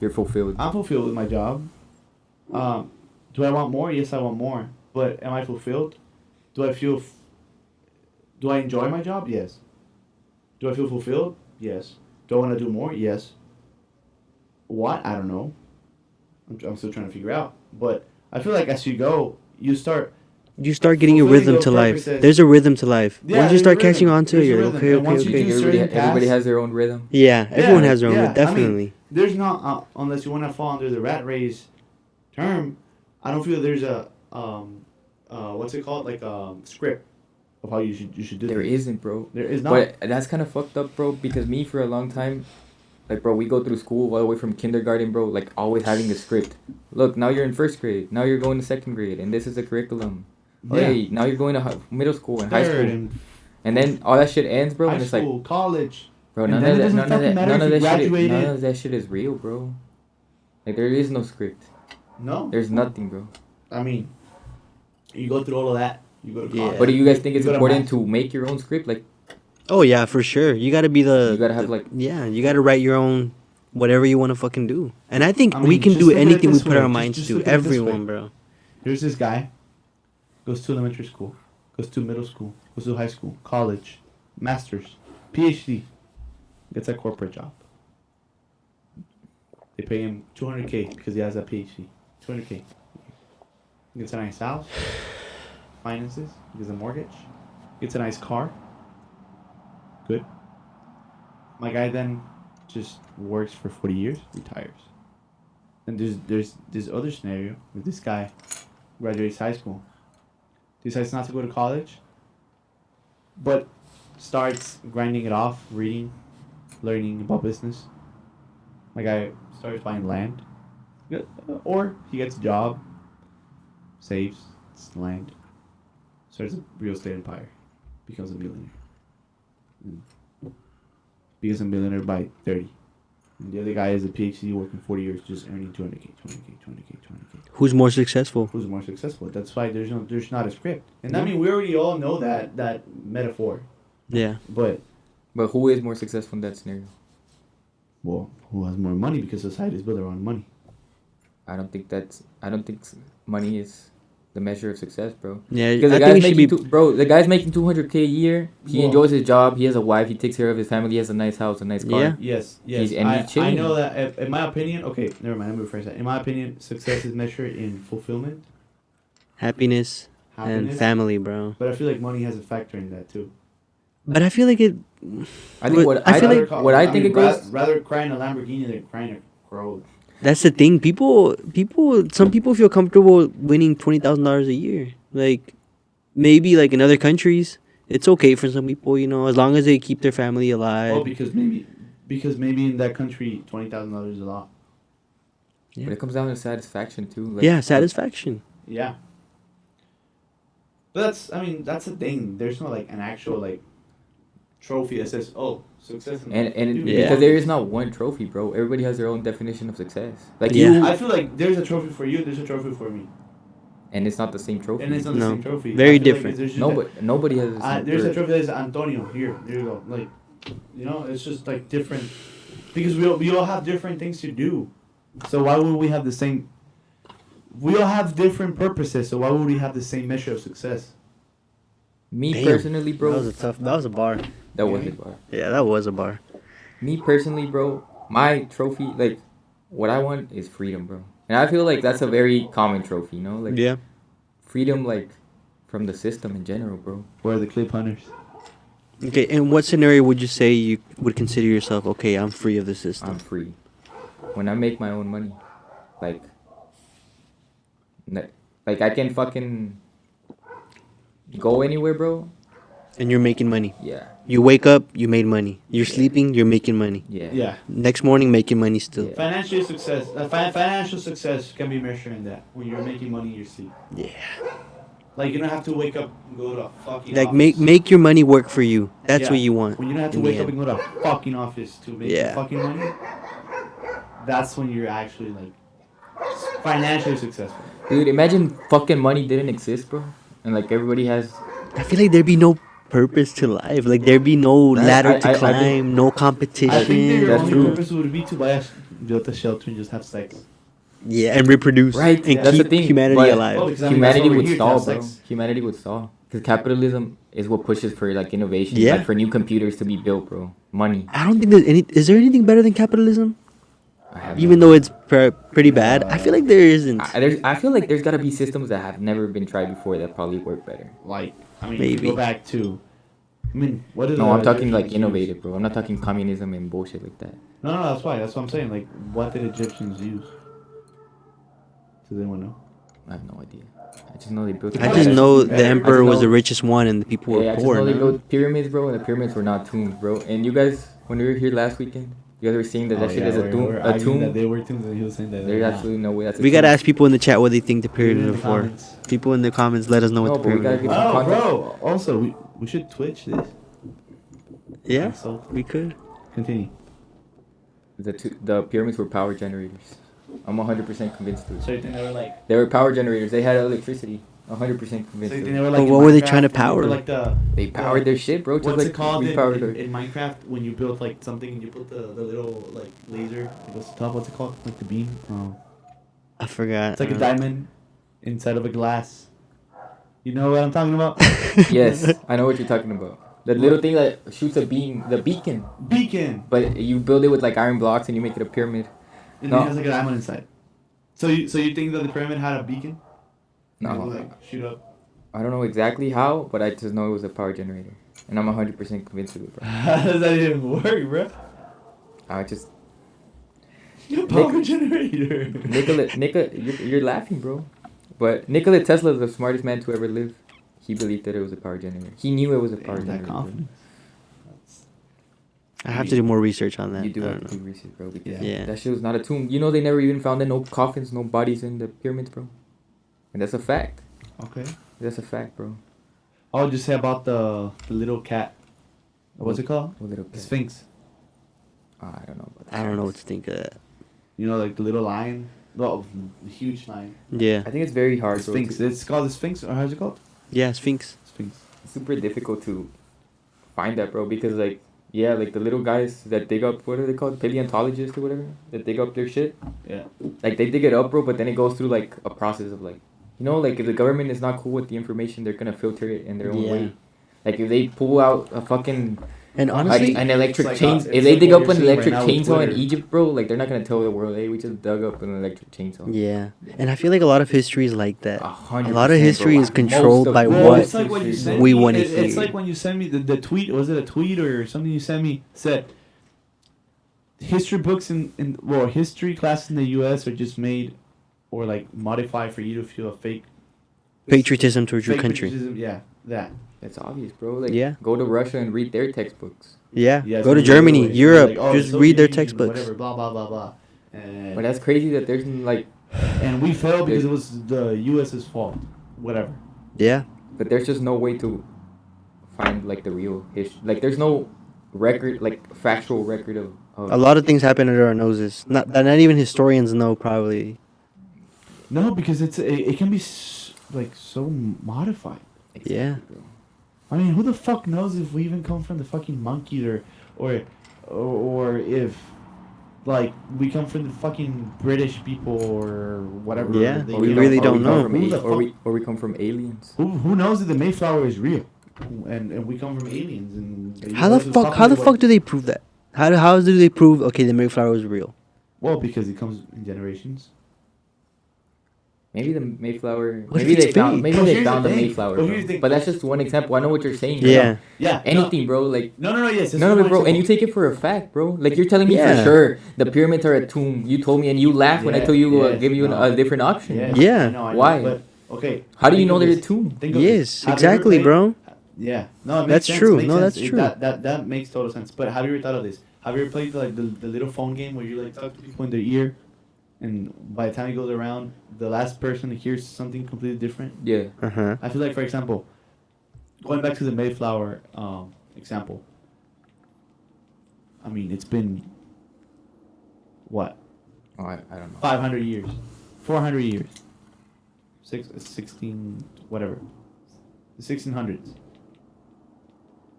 S3: You're fulfilled.
S1: I'm fulfilled with my job. Do I want more? Yes, I want more. But am I fulfilled? Do I feel? Do I enjoy my job? Yes. Do I feel fulfilled? Yes. Do I want to do more? Yes. What? I don't know. I'm still trying to figure out. But I feel like as you go, you start.
S2: You start getting a
S1: Fulfilling
S2: rhythm
S1: those
S2: to life.
S1: purposes.
S2: There's a rhythm to life.
S1: Yeah,
S2: Once you
S1: there's
S2: start
S1: a
S2: catching
S1: rhythm.
S2: on to it,
S1: There's a
S2: you're
S1: rhythm.
S2: like, okay,
S1: And once
S2: okay,
S1: you
S2: okay.
S1: do
S3: Everybody,
S1: certain
S3: everybody
S1: tasks-
S3: has their own rhythm.
S2: Yeah, everyone has their own,
S1: yeah,
S2: but definitely.
S1: I mean, there's not unless you want to fall under the rat race term. I don't feel there's a what's it called, like script of how you should do.
S3: There
S1: things.
S3: isn't, bro.
S1: There is not.
S3: But that's kind of fucked up, bro. Because me, for a long time, like, bro, we go through school all the way from kindergarten, bro. Like, always having a script. Look, now you're in first grade. Now you're going to second grade, and this is the curriculum. Oh,
S1: Yeah.
S3: hey, now you're going to middle school and high
S1: Third
S3: school,
S1: and
S3: and then all that shit ends, bro.
S1: high
S3: And it's like,
S1: school, college.
S3: bro,
S1: And
S3: none
S1: then
S3: of
S1: it
S3: that,
S1: doesn't
S3: none of
S1: fucking
S3: that,
S1: matter
S3: none
S1: if
S3: of
S1: you
S3: that shit,
S1: graduated.
S3: none of that shit is real, bro. Like, there is no script.
S1: No.
S3: There's nothing, bro.
S1: I mean, you go through all of that. You go to college.
S2: Yeah.
S3: But do you guys think it's
S1: You go to
S3: important
S1: math.
S3: to make your own script? Like,
S2: Oh yeah, for sure. You gotta be the.
S3: you gotta have
S2: the-
S3: like,
S2: Yeah, you gotta write your own, whatever you want to fucking do. And I think
S1: I
S2: we
S1: mean,
S2: can
S1: just
S2: do
S1: look at it
S2: anything we
S1: this
S2: put
S1: way.
S2: our
S1: Just-
S2: minds
S1: just
S2: to.
S1: look at it this
S2: Everyone,
S1: way.
S2: bro.
S1: Here's this guy. Goes to elementary school. Goes to middle school. Goes to high school. College. Masters. PhD. Gets a corporate job. They pay him $200K because he has a PhD. $200K. Gets a nice house. Finances. Gets a mortgage. Gets a nice car. Good. My guy then just works for 40 years, retires. And there's this other scenario where this guy graduates high school, decides not to go to college, but starts grinding it off, reading, learning about business. My guy starts buying land, or he gets a job, saves land, starts a real estate empire, becomes a millionaire. Becomes a millionaire by 30. And the other guy is a PhD working 40 years just earning 200K.
S2: Who's more successful?
S1: Who's more successful? That's why there's not a script. And I mean, we already all know that metaphor.
S2: Yeah.
S1: But
S3: who is more successful in that scenario?
S1: well, who has more money because society is built around money.
S3: I don't think money is the measure of success, bro.
S2: Yeah,
S3: Because
S2: I
S3: the
S2: think
S3: guy's
S2: we should be.
S3: making the guy's making 200K a year. He
S1: Well-
S3: enjoys his job. He has a wife. He takes care of his family. He has a nice house, a nice car.
S2: Yeah.
S1: Yes.
S3: He's
S1: I
S3: chilling.
S1: know that. In my opinion, okay, never mind. Let me rephrase that. In my opinion, success is measured in fulfillment,
S2: Happiness and
S1: happiness.
S2: family, bro.
S1: But I feel like money has a factor in that too.
S2: But I feel like it.
S3: I think
S2: But I feel like-
S3: it goes.
S1: rather cry in a Lamborghini than cry in a Corolla.
S2: That's the thing. Some people feel comfortable winning $20,000 a year. Like, maybe like in other countries, it's okay for some people, as long as they keep their family alive.
S1: Oh, because maybe in that country $20,000 is a lot.
S2: Yeah.
S3: But it comes down to satisfaction too. Like,
S2: Yeah, satisfaction.
S1: Yeah. But that's the thing. There's no like an actual like trophy that says, "Oh, success."
S3: And
S2: Yeah.
S3: because there is not one trophy, bro. Everybody has their own definition of success. Like
S2: Yeah.
S3: you,
S1: I feel like there's a trophy for you. There's a trophy for me,
S3: and it's not the same trophy.
S1: and it's not
S2: No.
S1: the same trophy.
S2: Very
S1: I feel like
S2: different.
S1: there's just
S3: Nobody has. The same
S1: there's a
S3: or-
S1: trophy that is Antonio here. There you go. Like, it's just like different, because we all have different things to do. So why would we have the same? We all have different purposes. So why would we have the same measure of success?
S3: Me
S2: Damn.
S3: personally, bro.
S2: That was a bar.
S3: That was it, bro.
S2: Yeah, that was a bar.
S3: Me personally, bro, my trophy, like, what I want is freedom, bro. And I feel like that's a very common trophy, Like,
S2: Yeah.
S3: freedom, like, from the system in general, bro.
S1: Where are the clip hunters?
S2: Okay, in what scenario would you say you would consider yourself, okay, I'm free of the system?
S3: I'm free. When I make my own money, like I can fucking go anywhere, bro.
S2: And you're making money.
S3: Yeah.
S2: You wake up, you made money. You're sleeping, you're making money.
S3: Yeah.
S1: Yeah.
S2: Next morning, making money still.
S3: Yeah.
S1: Financial success can be measured in that. When you're making money, you see.
S2: Yeah.
S1: Like you don't have to wake up and go to a fucking
S2: Like
S1: office.
S2: make your money work for you. That's
S1: Yeah.
S2: what you want.
S1: When you don't have to
S2: in the
S1: wake up
S2: end.
S1: and go to a fucking office to make your
S2: Yeah.
S1: fucking money, that's when you're actually like financially successful.
S3: Dude, imagine fucking money didn't exist, bro. And like everybody has.
S2: I feel like there'd be no purpose to life. Like there'd be no ladder to
S3: I think-
S2: climb, no
S1: I think
S2: competition.
S1: your
S3: That's
S1: only
S3: true.
S1: purpose would be to build a shelter and just have sex.
S2: Yeah, and reproduce.
S3: Right,
S2: And
S3: that's
S2: keep
S3: the thing,
S2: humanity
S3: but-
S2: alive.
S1: Well, because I mean,
S3: Humanity
S1: that's why we're
S3: would
S1: here, to
S3: stall,
S1: have
S3: bro.
S1: sex.
S3: Humanity would stall. Because capitalism is what pushes for like innovation.
S2: Yeah.
S3: Like for new computers to be built, bro. Money.
S2: I don't think there's any. Is there anything better than capitalism?
S3: I have
S2: Even
S3: no-
S2: though it's pretty bad, I feel like there isn't.
S3: I feel like there's gotta be systems that have never been tried before that probably work better.
S1: Like, I mean,
S2: Maybe.
S1: if you go back to, I mean, what is
S3: No,
S1: the
S3: I'm talking
S1: Egyptians
S3: like
S1: use?
S3: innovative, bro. I'm not talking communism and bullshit like that.
S1: No, that's why. That's what I'm saying. Like, what did Egyptians use? Does anyone know?
S3: I have no idea. I just know they built.
S2: I just know the emperor
S3: I just
S2: was the
S3: know-
S2: richest one, and the people were
S3: Yeah, I just
S2: poor.
S3: know they
S2: no?
S3: built pyramids, bro, and the pyramids were not tombs, bro. And you guys, when we were here last weekend, you guys were saying that that shit is a tomb.
S1: We're
S3: A
S1: arguing that
S3: tomb.
S1: they were tombs, and he was saying that
S3: There's
S1: they're not.
S3: absolutely no way that's a
S2: We
S3: tomb.
S2: gotta ask people in the chat what they think the
S1: Leave it
S2: pyramid
S1: in
S2: are
S1: the
S2: for.
S1: comments.
S2: People in the comments, let us know what
S3: No,
S2: the
S3: but we
S2: pyramid
S3: gotta
S2: are
S3: give
S2: for.
S3: some
S1: Oh,
S3: context.
S1: bro. Also, we should Twitch this.
S2: Yeah,
S1: So
S2: we could.
S1: continue.
S3: The pyramids were power generators. I'm 100% convinced of it.
S1: So you think they were like?
S3: They were power generators. They had electricity. 100%
S1: So
S3: convinced
S1: you
S3: of
S1: think
S3: it.
S1: they were like?
S2: But
S1: in
S2: what were they
S1: Minecraft,
S2: trying to
S1: when you
S2: power?
S1: put, like the
S3: They powered their shit, bro. Just
S1: what's
S3: like
S1: it called
S3: we
S1: in,
S3: powered
S1: in,
S3: our...
S1: in Minecraft when you build like something and you put the little like laser that goes to the top? What's it called? Like the beam? Oh.
S2: I forgot.
S1: It's like a
S2: Uh,
S1: diamond inside of a glass. You know what I'm talking about?
S3: Yes, I know what you're talking about. The little thing that shoots a beam, the beacon.
S1: Beacon.
S3: But you build it with like iron blocks and you make it a pyramid.
S1: And
S3: No.
S1: it has like a diamond inside. So you think that the pyramid had a beacon?
S3: No,
S1: It would, like shoot up.
S3: I don't know exactly how, but I just know it was a power generator. And I'm 100% convinced of it, bro.
S1: How does that even work, bro?
S3: I just...
S1: Power generator.
S3: You're laughing, bro. But Nikola Tesla is the smartest man to ever live. He believed that it was a power generator. He knew it was a power
S1: Damn, that
S3: generator. bro.
S1: confidence.
S2: I have to do more research on that.
S3: You do
S2: I
S3: have
S2: don't
S3: to
S2: know.
S3: do research, bro. Because
S2: Yeah.
S3: that shit was not a tomb. You know they never even found no coffins, no bodies in the pyramids, bro. And that's a fact.
S1: Okay.
S3: That's a fact, bro.
S1: I would just say about the little cat. What's it called?
S3: What little
S1: The
S3: cat?
S1: Sphinx.
S3: I don't know about that.
S2: I don't know what to think of that.
S1: You know, like the little lion. No, the huge lion.
S2: Yeah.
S3: I think it's very hard,
S1: The
S3: bro.
S1: Sphinx. It's called the Sphinx, or how's it called?
S2: Yeah, Sphinx.
S1: Sphinx.
S3: It's super difficult to find that, bro, because like yeah, like the little guys that dig up, what are they called, paleontologists or whatever, that dig up their shit.
S1: Yeah.
S3: Like they dig it up, bro, but then it goes through like a process of like, you know, like if the government is not cool with the information, they're gonna filter it in their own
S2: Yeah.
S3: way. Like if they pull out a fucking
S2: And honestly,
S3: an electric
S1: It's like,
S3: chain,
S1: it's
S3: if they
S1: like
S3: dig
S1: what
S3: up
S1: you're
S3: an
S1: seeing right
S3: electric
S1: now with
S3: chainsaw in
S1: Twitter.
S3: Egypt, bro, like they're not gonna tell the world, hey, we just dug up an electric chainsaw.
S2: yeah. And I feel like a lot of history is like that.
S3: 100%,
S2: A lot of history
S3: bro.
S2: is controlled
S3: Most of
S2: by
S3: it.
S1: Well,
S2: what
S1: it's like when you send
S2: we
S1: me,
S2: wanna
S1: It's
S2: hear.
S1: like when you send me the tweet. Was it a tweet or something you sent me? Said history books in history classes in the U.S. are just made or like modified for you to feel a fake
S2: patriotism towards your
S1: fake
S2: country.
S1: patriotism. Yeah, that.
S3: It's obvious, bro. Like,
S2: Yeah.
S3: go to Russia and read their textbooks.
S2: Yeah.
S1: Yeah,
S2: Go
S1: so
S2: to
S1: you
S2: Germany,
S1: like,
S2: Europe,
S1: like, oh,
S2: just
S1: the
S2: read their
S1: Soviet Union,
S2: textbooks.
S1: Whatever, blah blah blah blah. And,
S3: But that's crazy that there's like,
S1: and we failed because it was the U.S.'s fault. Whatever.
S2: Yeah.
S3: but there's just no way to find like the real history. Like, there's no record, like factual record of.
S2: A lot of things happen under our noses. Not even historians know probably.
S1: No, because it can be like so modified.
S2: Yeah.
S3: bro.
S1: I mean, who the fuck knows if we even come from the fucking monkeys or if like we come from the fucking British people or whatever.
S2: Yeah,
S1: they
S3: Or
S2: we
S1: came
S2: really
S1: from.
S2: don't
S3: we come
S2: know.
S3: from
S1: Who the
S3: or we
S1: fuck-
S3: or we come from aliens.
S1: Who knows that the Mayflower is real, and we come from aliens and
S2: How the fuck do they prove that? How do they prove okay the Mayflower was real?
S1: Well, because it comes in generations.
S3: Maybe the Mayflower.
S2: What if
S3: Maybe
S2: it's
S3: they found.
S2: fake?
S3: Maybe
S1: Well,
S3: they
S1: here's
S3: found
S1: the
S3: the
S1: thing.
S3: Mayflower.
S1: Well,
S3: bro.
S1: here's the thing.
S3: But that's just one example. I know what you're saying.
S2: Yeah.
S1: Yeah.
S3: Anything, bro. Like.
S1: No, yes.
S3: No, bro, and you take it for a fact, bro. Like, you're telling me
S2: Yeah.
S3: for sure the pyramids are a tomb. You told me, and you laughed when I
S1: Yeah,
S3: told you
S1: yes,
S3: give you
S1: no.
S3: a different option.
S2: Yeah.
S1: I know,
S3: Why?
S1: But okay.
S3: How do you
S1: think
S3: know
S1: of
S3: they're a
S1: this.
S3: tomb?
S1: Think of
S2: Yes,
S1: this. Have you ever
S2: exactly,
S1: played-
S2: bro.
S1: Yeah. No, it makes
S2: That's
S1: sense.
S2: true.
S1: It makes
S2: No,
S1: sense.
S2: that's true.
S1: That makes total sense. But have you ever thought of this? Have you ever played like the little phone game where you like talk to people in their ear? and by the time he goes around, the last person hears something completely different.
S3: Yeah.
S1: I feel like, for example, going back to the Mayflower example. I mean, it's been what?
S3: Oh, I don't know.
S1: 500 years, 400 years, 16, whatever, the 1600s.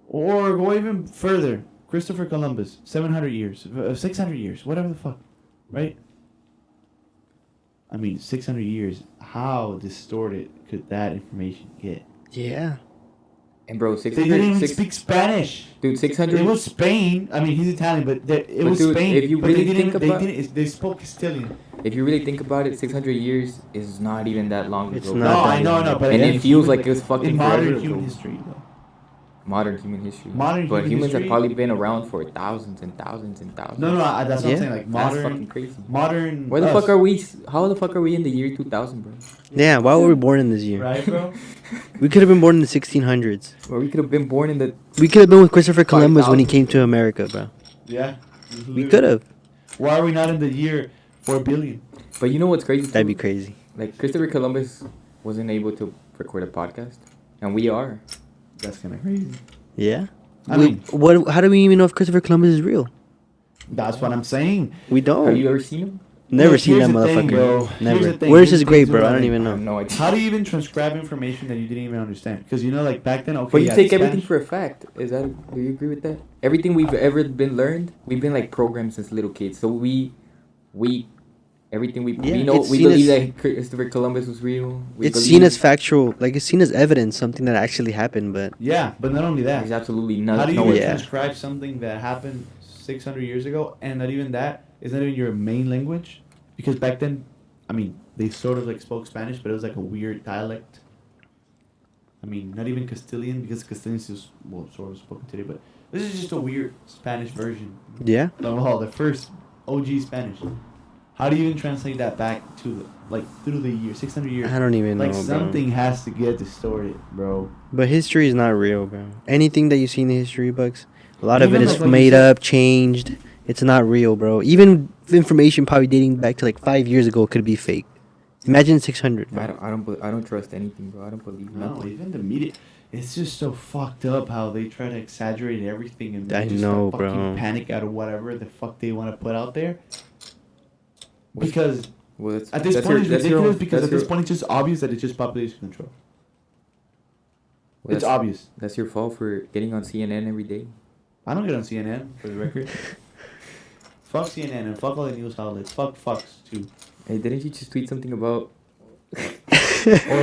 S1: Or go even further, Christopher Columbus, 700 years, 600 years, whatever the fuck, right? I mean, 600 years, how distorted could that information get?
S2: Yeah.
S3: And bro,
S1: They didn't even speak Spanish.
S3: Dude, 600.
S1: It was Spain. I mean, he's Italian, but it
S3: But
S1: was
S3: dude,
S1: Spain.
S3: if you
S1: but
S3: really
S1: they didn't,
S3: think about-
S1: they spoke Castilian.
S3: If you really think about it, 600 years is not even that long
S2: It's
S3: ago.
S2: not
S1: No,
S2: that
S1: I know,
S2: long.
S1: but
S3: And
S1: again,
S3: it feels
S1: human-
S3: like it was fucking
S1: in modern
S3: forever
S1: human
S3: ago.
S1: history, though.
S3: Modern human history.
S1: Modern
S3: but
S1: human
S3: humans
S1: history-
S3: have probably been around for thousands and thousands and thousands.
S1: No, that's what
S2: Yeah.
S1: I'm saying. Like
S3: That's
S1: modern,
S3: fucking crazy.
S1: modern.
S3: Where the
S1: us,
S3: fuck are we? How the fuck are we in the year 2000, bro?
S2: Yeah. Why were we born in this year?
S1: Right, bro.
S2: We could have been born in the 1600s.
S3: Or we could have been born in the.
S2: We could have been with Christopher Columbus when he
S3: 5,000.
S2: came to America, bro.
S1: Yeah.
S2: We could have.
S1: Why are we not in the year 4 billion?
S3: But you know what's crazy?
S2: That'd be
S3: too?
S2: crazy.
S3: Like Christopher Columbus wasn't able to record a podcast, and we are.
S1: That's kind of crazy.
S2: Yeah.
S1: I mean,
S2: What? How do we even know if Christopher Columbus is real?
S1: that's what I'm saying.
S2: We don't.
S3: Have you ever seen him?
S2: Never
S1: Look,
S2: seen that
S1: here's the thing,
S2: motherfucker.
S1: bro. Here's
S2: Never.
S1: the thing.
S2: Where's
S1: Here's
S2: his
S1: the
S2: grave,
S1: thing,
S2: bro? I don't
S1: like,
S2: even
S3: I have
S2: know.
S3: no idea.
S1: How do you even transcribe information that you didn't even understand? Because you know, like back then, okay.
S3: But you
S1: yeah,
S3: take everything
S1: Spanish-
S3: for a fact. Do you agree with that? Everything we've ever been learned, we've been like programmed since little kids. So everything we
S2: Yeah,
S3: know,
S2: it's
S3: we
S2: seen
S3: believe
S2: as-
S3: that Christopher Columbus was real. We
S2: It's
S3: believe
S2: seen as factual, like it's seen as evidence, something that actually happened. But
S1: Yeah, but not only that.
S3: there's absolutely
S1: How do you
S3: no
S1: even
S2: Yeah.
S1: transcribe something that happened 600 years ago, and not even that is not even your main language? Because back then, I mean, they sort of like spoke Spanish, but it was like a weird dialect. I mean, not even Castilian, because Castilian is just, well, sort of spoken today, but this is just a weird Spanish version
S2: yeah,
S1: of all the first OG Spanish. How do you even translate that back to the, like through the year 600 years?
S2: I don't even
S1: Like
S2: know,
S1: something
S2: bro.
S1: has to get distorted, bro.
S2: But history is not real, bro. Anything that you see in the history books, a lot of
S1: Even
S2: it is
S1: like what you
S2: made
S1: said-
S2: up, changed. It's not real, bro. Even information probably dating back to like 5 years ago could be fake. Imagine 600.
S3: I
S2: Bro.
S3: don't trust anything, bro. I don't believe
S1: No,
S3: nothing.
S1: even the media. It's just so fucked up how they try to exaggerate everything and
S2: I
S1: just
S2: know,
S1: fucking
S2: bro.
S1: panic out of whatever the fuck they want to put out there. Because
S3: Well, that's,
S1: at this
S3: that's
S1: point
S3: your-
S1: it's
S3: that's your
S1: ridiculous
S3: own-
S1: because
S3: that's
S1: at this
S3: your-
S1: point it's just obvious that it's just population control.
S3: well,
S1: It's
S3: that's-
S1: obvious.
S3: That's your fault for getting on CNN every day.
S1: I don't get on CNN for the record. Fuck CNN and fuck all the news outlets. Fuck Fox too.
S3: Hey, didn't you just tweet something about?
S1: Oh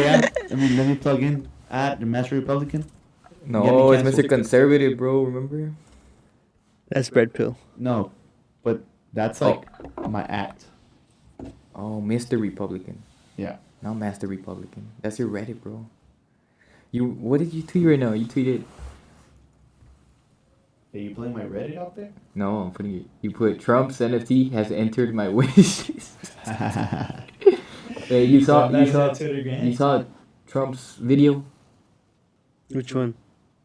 S1: yeah. I mean, let me plug in at the Master Republican.
S3: No,
S1: Get me
S3: it's Mr.
S1: canceled.
S3: Conservative, bro. Remember?
S2: That's red pill.
S1: No, but that's like my at.
S3: Oh, Mr. Republican.
S1: Yeah.
S3: Not Master Republican. That's your Reddit, bro. What did you tweet right now? You tweeted.
S1: Are you playing my Reddit out there?
S3: No, I'm putting it. You put Trump's NFT has entered my wish list. Hey, you saw Trump's video,
S2: Which one?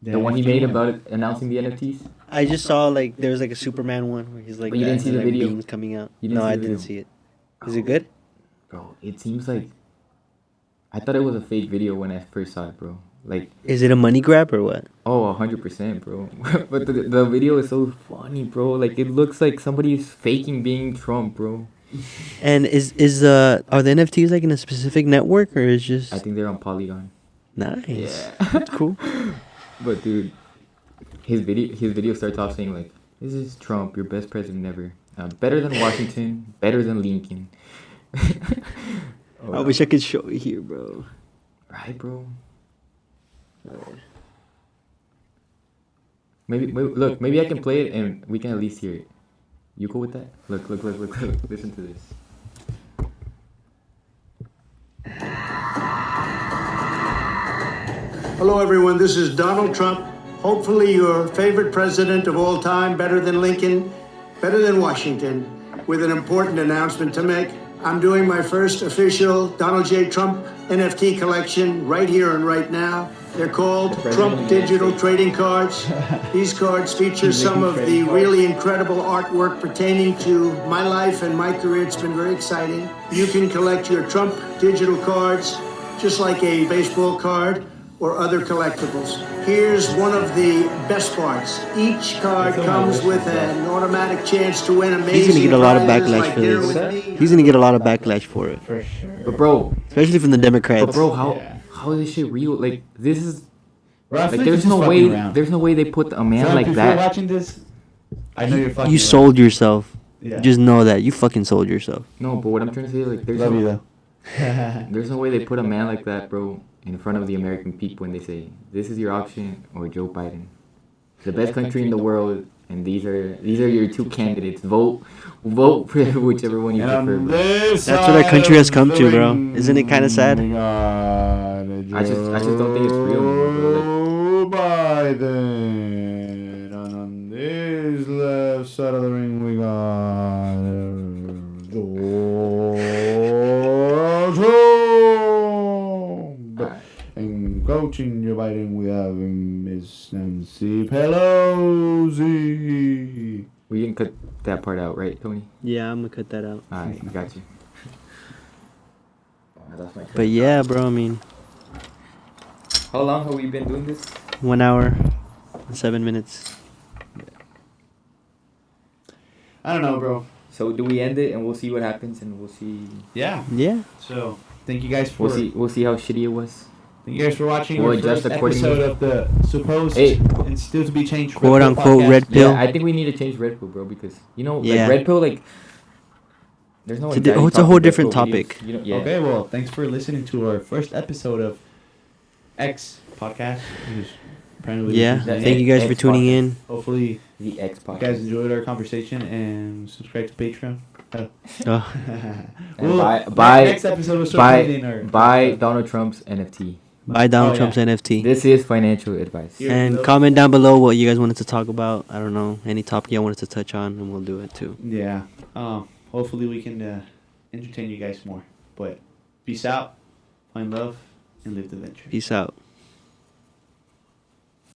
S3: the one he made about it, announcing the NFTs.
S2: I just saw like there was like a Superman one where he's like,
S3: But you
S2: that,
S3: didn't see
S2: and
S3: the
S2: then, like,
S3: video?
S2: beams coming out.
S3: You didn't
S2: No,
S3: see
S2: I
S3: the
S2: didn't
S3: video?
S2: see it. Is it good?
S3: Bro, it seems like I thought it was a fake video when I first saw it, bro. Like,
S2: Is it a money grab or what?
S3: oh, 100%, bro. But the video is so funny, bro. Like, it looks like somebody's faking being Trump, bro.
S2: And is are the NFTs like in a specific network or is just
S3: I think they're on Polygon.
S2: nice?
S3: Yeah.
S2: That's cool.
S3: But dude, his video starts off saying like, "This is Trump, your best president ever. Better than Washington, better than Lincoln."
S2: I wish I could show it here, bro.
S3: Right, bro. Maybe I can play it and we can at least hear it. You cool with that? Look. Listen to this.
S4: Hello, everyone. This is Donald Trump. Hopefully, your favorite president of all time, better than Lincoln, better than Washington, with an important announcement to make. I'm doing my first official Donald J. Trump NFT collection right here and right now. They're called Trump Digital Trading Cards. These cards feature some of the really incredible artwork pertaining to my life and my career. It's been very exciting. You can collect your Trump digital cards just like a baseball card or other collectibles. Here's one of the best parts. Each card comes with an automatic chance to win amazing
S2: He's gonna get a lot of
S4: prizes
S2: backlash
S4: like
S2: for
S4: dinner
S2: this.
S4: with me.
S2: He's gonna get a lot of backlash for it,
S1: For sure.
S3: But bro,
S2: especially from the Democrats.
S3: how is this shit real? Like this is
S1: Bro, I
S3: like
S1: feel
S3: there's
S1: this
S3: no
S1: is
S3: way
S1: fucking around.
S3: there's no way they put a man
S1: Trump,
S3: like
S1: if you're
S3: that.
S1: watching this, I know you're fucking
S2: You
S1: around.
S2: sold yourself.
S1: Yeah.
S2: Just know that you fucking sold yourself.
S3: No, but what I'm trying to say like
S1: Love you though.
S3: there's no way they put a man like that, bro, in front of the American people and they say, this is your option or Joe Biden. The best country in the world, and these are your two candidates. Vote for whichever one you prefer. Bro.
S2: That's what our country has come to, bro. Isn't it kind of sad?
S3: I just don't think it's real anymore, bro.
S1: Biden. And on this left side of the ring, we got Donald Trump. And coaching Joe Biden, we have Miss Nancy Pelosi.
S3: We didn't cut that part out, right, Tony?
S2: Yeah, I'm gonna cut that out.
S3: Alright, I got you.
S2: But yeah, bro. I mean,
S3: How long have we been doing this?
S2: 1 hour, 7 minutes.
S1: I don't know, bro.
S3: So do we end it and we'll see what happens and we'll see
S1: Yeah.
S2: Yeah.
S1: So thank you guys for
S3: we'll see how shitty it was.
S1: thank you guys for watching
S3: We'll
S1: our
S3: adjust
S1: first
S3: accordingly.
S1: episode of the supposed
S3: Hey.
S1: and still to be changed
S2: Quote
S1: Red Pill
S2: unquote
S1: podcast.
S2: red pill.
S3: Yeah, I think we need to change Red Pill, bro, because
S2: Yeah.
S3: like Red Pill, like there's no.
S2: It's a
S3: anxiety
S2: it's a
S3: talk
S2: whole
S3: with Red
S2: different
S3: Pill videos.
S2: topic.
S3: You know, yeah.
S1: Okay, well, thanks for listening to our first episode of X podcast. which apparently
S2: Yeah.
S1: this is the
S2: Thank
S1: name.
S2: you guys for
S3: X
S2: tuning
S3: podcast.
S2: in.
S1: Hopefully,
S3: The X
S1: you guys
S3: podcast.
S1: enjoyed our conversation and subscribe to Patreon.
S2: Oh.
S3: And
S1: Well,
S3: buy
S1: next episode will start putting in our
S3: buy Donald Trump's NFT.
S2: Buy Donald
S1: Oh, yeah.
S2: Trump's NFT.
S3: This is financial advice.
S1: Here.
S2: And comment down below what you guys wanted to talk about. I don't know, any topic you wanted to touch on, and we'll do it too.
S1: Yeah. Hopefully we can entertain you guys more. But peace out, find love, and live the venture.
S2: Peace out.